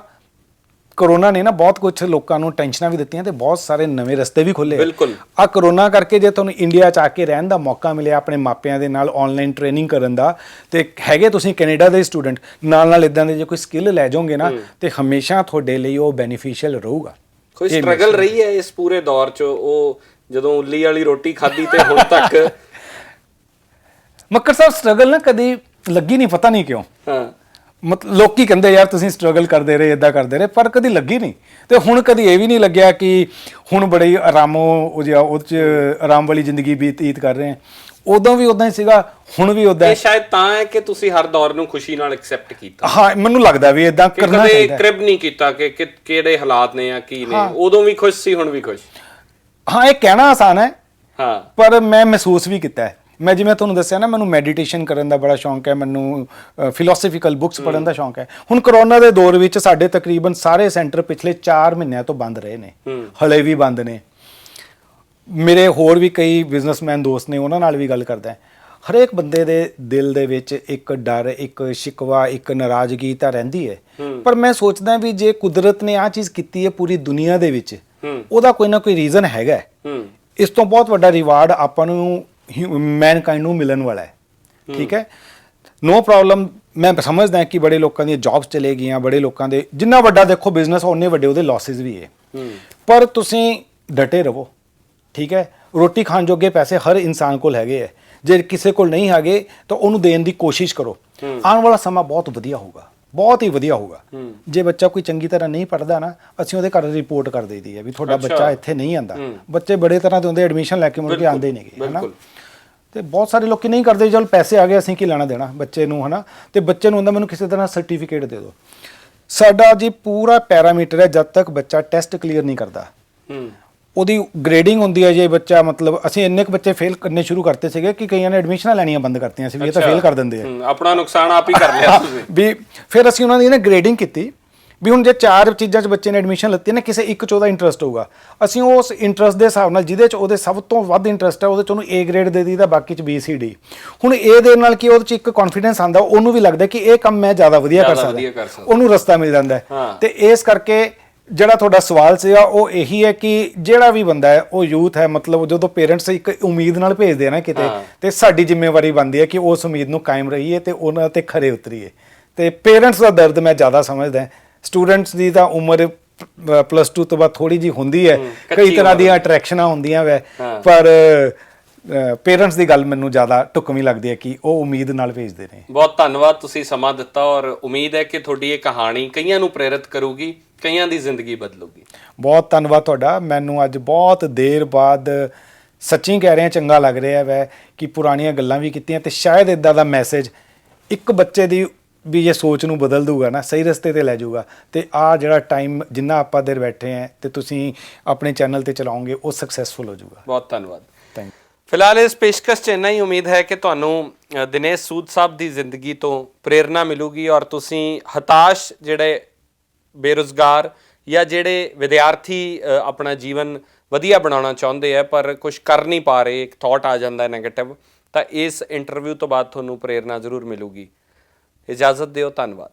ਕਰੋਨਾ ਨੇ ਨਾ ਬਹੁਤ ਕੁਝ ਲੋਕਾਂ ਨੂੰ ਟੈਨਸ਼ਨਾਂ ਵੀ ਦਿੱਤੀਆਂ ਤੇ ਬਹੁਤ ਸਾਰੇ ਨਵੇਂ ਰਸਤੇ ਵੀ ਖੋਲ੍ਹੇ। ਬਿਲਕੁਲ, ਆਹ ਕਰੋਨਾ ਕਰਕੇ ਜੇ ਤੁਹਾਨੂੰ ਇੰਡੀਆ 'ਚ ਆ ਕੇ ਰਹਿਣ ਦਾ ਮੌਕਾ ਮਿਲਿਆ, ਆਪਣੇ ਮਾਪਿਆਂ ਦੇ ਨਾਲ ਆਨਲਾਈਨ ਟ੍ਰੇਨਿੰਗ ਕਰਨ ਦਾ, ਤੇ ਹੈਗੇ ਤੁਸੀਂ ਕੈਨੇਡਾ ਦੇ ਸਟੂਡੈਂਟ, ਨਾਲ ਇਦਾਂ ਦੇ ਜੇ ਕੋਈ ਸਕਿੱਲ ਲੈ ਜਾਓਗੇ ਨਾ, ਤੇ ਹਮੇਸ਼ਾ ਤੁਹਾਡੇ ਲਈ ਉਹ ਬੈਨੀਫੀਸ਼ੀਅਲ ਰਹੂਗਾ। ਕੋਈ ਸਟਰਗਲ ਰਹੀ ਹੈ ਇਸ ਪੂਰੇ ਦੌਰ 'ਚ, ਉਹ ਜਦੋਂ ਉੱਲੀ ਵਾਲੀ ਰੋਟੀ ਖਾਧੀ ਤੇ ਹੁਣ ਤੱਕ? ਮੱਕੜ ਸਾਹਿਬ, ਸਟਰਗਲ ਨਾ ਕਦੀ ਲੱਗੀ ਨਹੀਂ, ਪਤਾ ਨਹੀਂ ਕਿਉਂ। ਮਤਲਬ ਲੋਕੀ ਕਹਿੰਦੇ ਯਾਰ ਤੁਸੀਂ ਸਟਰਗਲ ਕਰਦੇ ਰਹੇ, ਇਦਾਂ ਕਰਦੇ ਰਹੇ, ਪਰ ਕਦੀ ਲੱਗੀ ਨਹੀਂ। ਤੇ ਹੁਣ ਕਦੀ ਇਹ ਵੀ ਨਹੀਂ ਲੱਗਿਆ ਕਿ ਹੁਣ ਬੜੀ ਉਹਦੇ 'ਚ ਆਰਾਮ ਵਾਲੀ ਜ਼ਿੰਦਗੀ ਬਤੀਤ ਕਰ ਰਹੇ ਹਾਂ। ਉਦੋਂ ਵੀ ਉਦਾਂ ਹੀ ਸੀਗਾ, ਹੁਣ ਵੀ ਉਦਾਂ। ਇਹ ਸ਼ਾਇਦ ਤਾਂ ਹੈ ਕਿ ਤੁਸੀਂ ਹਰ ਦੌਰ ਨੂੰ ਖੁਸ਼ੀ ਨਾਲ ਐਕਸੈਪਟ ਕੀਤਾ। ਹਾਂ, ਮੈਨੂੰ ਲੱਗਦਾ ਵੀ ਇਦਾਂ ਕਰਨਾ ਚਾਹੀਦਾ। ਕ੍ਰਿਬ ਨਹੀਂ ਕੀਤਾ ਕਿ ਕਿਹੜੇ ਹਾਲਾਤ ਨੇ ਜਾਂ ਕੀ ਨੇ, ਉਦੋਂ ਵੀ ਖੁਸ਼ ਸੀ, ਹੁਣ ਵੀ ਖੁਸ਼। ਹਾਂ, ਇਹ ਕਹਿਣਾ ਆਸਾਨ ਹੈ, ਹਾਂ, ਪਰ ਮੈਂ ਮਹਿਸੂਸ ਵੀ ਕੀਤਾ ਹੈ। ਮੈਂ ਜਿਵੇਂ ਤੁਹਾਨੂੰ ਦੱਸਿਆ ਨਾ, ਮੈਨੂੰ ਮੈਡੀਟੇਸ਼ਨ ਕਰਨ ਦਾ ਬੜਾ ਸ਼ੌਂਕ ਹੈ, ਮੈਨੂੰ ਫਿਲਾਸਫੀਕਲ ਬੁੱਕਸ ਪੜ੍ਹਨ ਦਾ ਸ਼ੌਂਕ ਹੈ। ਹੁਣ ਕਰੋਨਾ ਦੇ ਦੌਰ ਵਿੱਚ ਸਾਡੇ ਤਕਰੀਬਨ ਸਾਰੇ ਸੈਂਟਰ ਪਿਛਲੇ 4 ਮਹੀਨਿਆਂ ਤੋਂ ਬੰਦ ਰਹੇ ਨੇ, ਹਲੇ ਵੀ ਬੰਦ ਨੇ। ਮੇਰੇ ਹੋਰ ਵੀ ਕਈ ਬਿਜ਼ਨਸਮੈਨ ਦੋਸਤ ਨੇ, ਉਹਨਾਂ ਨਾਲ ਵੀ ਗੱਲ ਕਰਦਾ। ਹਰੇਕ ਬੰਦੇ ਦੇ ਦਿਲ ਦੇ ਵਿੱਚ ਇੱਕ ਡਰ, ਇੱਕ ਸ਼ਿਕਵਾ, ਇੱਕ ਨਾਰਾਜ਼ਗੀ ਤਾਂ ਰਹਿੰਦੀ ਹੈ। ਪਰ ਮੈਂ ਸੋਚਦਾ ਵੀ ਜੇ ਕੁਦਰਤ ਨੇ ਆਹ ਚੀਜ਼ ਕੀਤੀ ਹੈ ਪੂਰੀ ਦੁਨੀਆ ਦੇ ਵਿੱਚ, ਉਹਦਾ ਕੋਈ ਨਾ ਕੋਈ ਰੀਜ਼ਨ ਹੈਗਾ। ਇਸ ਤੋਂ ਬਹੁਤ ਵੱਡਾ ਰਿਵਾਰਡ ਆਪਾਂ ਨੂੰ ਮੈਨਕਾਈਂਡ ਨੂੰ ਮਿਲਣ ਵਾਲਾ ਹੈ। ਠੀਕ ਹੈ, ਨੋ ਪ੍ਰੋਬਲਮ। ਮੈਂ ਸਮਝਦਾ ਕਿ ਬੜੇ ਲੋਕਾਂ ਦੀਆਂ ਜੌਬਸ ਚਲੇ ਗਈਆਂ, ਬੜੇ ਲੋਕਾਂ ਦੇ, ਜਿੰਨਾ ਵੱਡਾ ਦੇਖੋ ਬਿਜ਼ਨਸ ਉਹਨੇ ਵੱਡੇ ਉਹਦੇ ਲਾਸਿਸ ਵੀ ਹੈ। ਪਰ ਤੁਸੀਂ ਡਟੇ ਰਹੋ। ਠੀਕ ਹੈ, ਰੋਟੀ ਖਾਣ ਜੋਗੇ ਪੈਸੇ ਹਰ ਇਨਸਾਨ ਕੋਲ ਹੈਗੇ ਹੈ। ਜੇ ਕਿਸੇ ਕੋਲ ਨਹੀਂ ਹੈਗੇ ਤਾਂ ਉਹਨੂੰ ਦੇਣ ਦੀ ਕੋਸ਼ਿਸ਼ ਕਰੋ। ਆਉਣ ਵਾਲਾ ਸਮਾਂ ਬਹੁਤ ਵਧੀਆ ਹੋਊਗਾ, ਬਹੁਤ ਹੀ ਵਧੀਆ ਹੋਊਗਾ। ਜੇ ਬੱਚਾ ਕੋਈ ਚੰਗੀ ਤਰ੍ਹਾਂ ਨਹੀਂ ਪੜ੍ਹਦਾ ਨਾ, ਅਸੀਂ ਉਹਦੇ ਘਰ ਰਿਪੋਰਟ ਕਰ ਦਈਦੀ ਹੈ ਵੀ ਤੁਹਾਡਾ ਬੱਚਾ ਇੱਥੇ ਨਹੀਂ ਆਂਦਾ। ਬੱਚੇ ਬੜੇ ਤਰ੍ਹਾਂ ਦੇ ਹੁੰਦੇ, ਐਡਮਿਸ਼ਨ ਲੈ ਕੇ ਮੁੜ ਕੇ ਆਉਂਦੇ ਨੇਗੇ, ਹੈ ਨਾ। ਤੇ ਬਹੁਤ ਸਾਰੇ ਲੋਕੀ ਨਹੀਂ ਕਰਦੇ, ਚਲ ਪੈਸੇ ਆ ਗਏ ਅਸੀਂ ਕੀ ਲੈਣਾ ਦੇਣਾ ਬੱਚੇ ਨੂੰ, ਹੈ ਨਾ। ਤੇ ਬੱਚੇ ਨੂੰ ਹੁੰਦਾ ਮੈਨੂੰ ਕਿਸੇ ਤਰ੍ਹਾਂ ਸਰਟੀਫਿਕੇਟ ਦੇ ਦਿਓ। ਸਾਡਾ ਜੀ ਪੂਰਾ ਪੈਰਾਮੀਟਰ ਹੈ, ਜਦ ਤੱਕ ਬੱਚਾ ਟੈਸਟ ਕਲੀਅਰ ਨਹੀਂ ਕਰਦਾ ਉਹਦੀ ਗ੍ਰੇਡਿੰਗ ਹੁੰਦੀ ਹੈ। ਜੇ ਬੱਚਾ ਮਤਲਬ ਅਸੀਂ ਇੰਨੇ ਕੁ ਬੱਚੇ ਫੇਲ ਕਰਨੇ ਸ਼ੁਰੂ ਕਰਤੇ ਸੀਗੇ ਕਿ ਕਈਆਂ ਨੇ ਐਡਮਿਸ਼ਨਾਂ ਲੈਣੀਆਂ ਬੰਦ ਕਰਤੀਆਂ ਸੀ ਵੀ ਇਹ ਤਾਂ ਫੇਲ ਕਰ ਦਿੰਦੇ ਆ। ਆਪਣਾ ਨੁਕਸਾਨ ਆਪ ਹੀ ਕਰ ਲਿਆ ਤੁਸੀਂ ਵੀ ਫਿਰ ਅਸੀਂ ਉਹਨਾਂ ਦੀ ਨਾ ਗ੍ਰੇਡਿੰਗ ਕੀਤੀ ਵੀ ਹੁਣ ਜੇ 4 ਚੀਜ਼ਾਂ 'ਚ ਬੱਚੇ ਨੇ ਐਡਮਿਸ਼ਨ ਲੱਤੀ ਨਾ, ਕਿਸੇ ਇੱਕ 'ਚ ਉਹਦਾ ਇੰਟਰਸਟ ਹੋਊਗਾ, ਅਸੀਂ ਉਸ ਇੰਟਰਸਟ ਦੇ ਹਿਸਾਬ ਨਾਲ ਜਿਹਦੇ 'ਚ ਉਹਦੇ ਸਭ ਤੋਂ ਵੱਧ ਇੰਟਰਸਟ ਹੈ ਉਹਦੇ 'ਚ ਉਹਨੂੰ A ਗ੍ਰੇਡ ਦੇ ਦਈਦਾ, ਬਾਕੀ 'ਚ B C D। ਹੁਣ A ਦੇ ਨਾਲ ਕੀ ਉਹਦੇ 'ਚ ਇੱਕ ਕੌਨਫੀਡੈਂਸ ਆਉਂਦਾ, ਉਹਨੂੰ ਵੀ ਲੱਗਦਾ ਕਿ ਇਹ ਕੰਮ ਮੈਂ ਜ਼ਿਆਦਾ ਵਧੀਆ ਕਰ ਸਕਦਾ, ਉਹਨੂੰ ਰਸਤਾ ਮਿਲ ਜਾਂਦਾ। ਤੇ ਇਸ ਕਰਕੇ ਜਿਹੜਾ ਤੁਹਾਡਾ ਸਵਾਲ ਸੀਗਾ ਉਹ ਇਹੀ ਹੈ ਕਿ ਜਿਹੜਾ ਵੀ ਬੰਦਾ ਹੈ, ਉਹ ਯੂਥ ਹੈ, ਮਤਲਬ ਜਦੋਂ ਪੇਰੈਂਟਸ ਇੱਕ ਉਮੀਦ ਨਾਲ ਭੇਜਦੇ ਆ ਨਾ ਕਿਤੇ, ਤੇ ਸਾਡੀ ਜ਼ਿੰਮੇਵਾਰੀ ਬਣਦੀ ਹੈ ਕਿ ਉਸ ਉਮੀਦ ਨੂੰ ਕਾਇਮ ਰਹੀਏ ਤੇ ਉਹਨਾਂ ਤੇ ਖਰੇ ਉਤਰੀਏ। ਤੇ ਪੇਰੈਂਟਸ ਦਾ ਦਰਦ ਮੈਂ ਜ਼ਿਆਦਾ ਸਮਝਦਾ। ਸਟੂਡੈਂਟਸ ਦੀ ਤਾਂ ਉਮਰ +2 ਤੋਂ ਬਾਅਦ ਥੋੜੀ ਜਿਹੀ ਹੁੰਦੀ ਹੈ, ਕਈ ਤਰ੍ਹਾਂ ਦੀਆਂ ਅਟਰੈਕਸ਼ਨਾਂ ਹੁੰਦੀਆਂ ਵੈ, ਪਰ ਪੇਰੈਂਟਸ ਦੀ ਗੱਲ ਮੈਨੂੰ ਜ਼ਿਆਦਾ ਢੁਕਵੀਂ ਲੱਗਦੀ ਹੈ ਕਿ ਉਹ ਉਮੀਦ ਨਾਲ ਭੇਜਦੇ ਨੇ। ਬਹੁਤ ਧੰਨਵਾਦ, ਤੁਸੀਂ ਸਮਾਂ ਦਿੱਤਾ, ਔਰ ਉਮੀਦ ਹੈ ਕਿ ਤੁਹਾਡੀ ਇਹ ਕਹਾਣੀ ਕਈਆਂ ਨੂੰ ਪ੍ਰੇਰਿਤ ਕਰੂਗੀ, ਕਈਆਂ ਦੀ ਜ਼ਿੰਦਗੀ ਬਦਲੂਗੀ। ਬਹੁਤ ਧੰਨਵਾਦ ਤੁਹਾਡਾ। ਮੈਨੂੰ ਅੱਜ ਬਹੁਤ ਦੇਰ ਬਾਅਦ ਸੱਚੀ ਕਹਿ ਰਿਹਾ ਚੰਗਾ ਲੱਗ ਰਿਹਾ ਵੈ ਕਿ ਪੁਰਾਣੀਆਂ ਗੱਲਾਂ ਵੀ ਕੀਤੀਆਂ, ਤੇ ਸ਼ਾਇਦ ਇਦਾਂ ਦਾ ਮੈਸੇਜ ਇੱਕ ਬੱਚੇ ਦੀ ਵੀ ਇਹ ਸੋਚ ਨੂੰ ਬਦਲ ਦੂਗਾ ਨਾ, ਸਹੀ ਰਸਤੇ ਤੇ ਲੈ ਜਾਊਗਾ। ਤੇ ਆ ਜਿਹੜਾ ਟਾਈਮ ਜਿੰਨਾ ਆਪਾਂ ਦੇਰ ਬੈਠੇ ਆ ਤੇ ਤੁਸੀਂ ਆਪਣੇ ਚੈਨਲ ਤੇ ਚਲਾਓਗੇ, ਉਹ ਸਕਸੈਸਫੁਲ ਹੋ ਜਾਊਗਾ। ਬਹੁਤ ਧੰਨਵਾਦ। Thank you. ਫਿਲਹਾਲ ਇਸ ਪੇਸ਼ਕਸ਼ 'ਚ ਇੰਨਾ ਹੀ। ਉਮੀਦ ਹੈ ਕਿ ਤੁਹਾਨੂੰ ਦਿਨੇਸ਼ ਸੂਦ ਸਾਹਿਬ ਦੀ ਜ਼ਿੰਦਗੀ ਤੋਂ ਪ੍ਰੇਰਨਾ ਮਿਲੂਗੀ, ਔਰ ਤੁਸੀਂ ਹਤਾਸ਼ ਜਿਹੜੇ ਬੇਰੁਜ਼ਗਾਰ ਜਾਂ ਜਿਹੜੇ ਵਿਦਿਆਰਥੀ ਆਪਣਾ ਜੀਵਨ ਵਧੀਆ ਬਣਾਉਣਾ ਚਾਹੁੰਦੇ ਆ ਪਰ ਕੁਝ ਕਰ ਨਹੀਂ ਪਾ ਰਹੇ, ਇੱਕ ਥਾਟ ਆ ਜਾਂਦਾ ਨੈਗੇਟਿਵ, ਤਾਂ ਇਸ ਇੰਟਰਵਿਊ ਤੋਂ ਬਾਅਦ ਤੁਹਾਨੂੰ ਪ੍ਰੇਰਨਾ ਜ਼ਰੂਰ ਮਿਲੂਗੀ। ਇਜਾਜ਼ਤ ਦਿਓ, ਧੰਨਵਾਦ।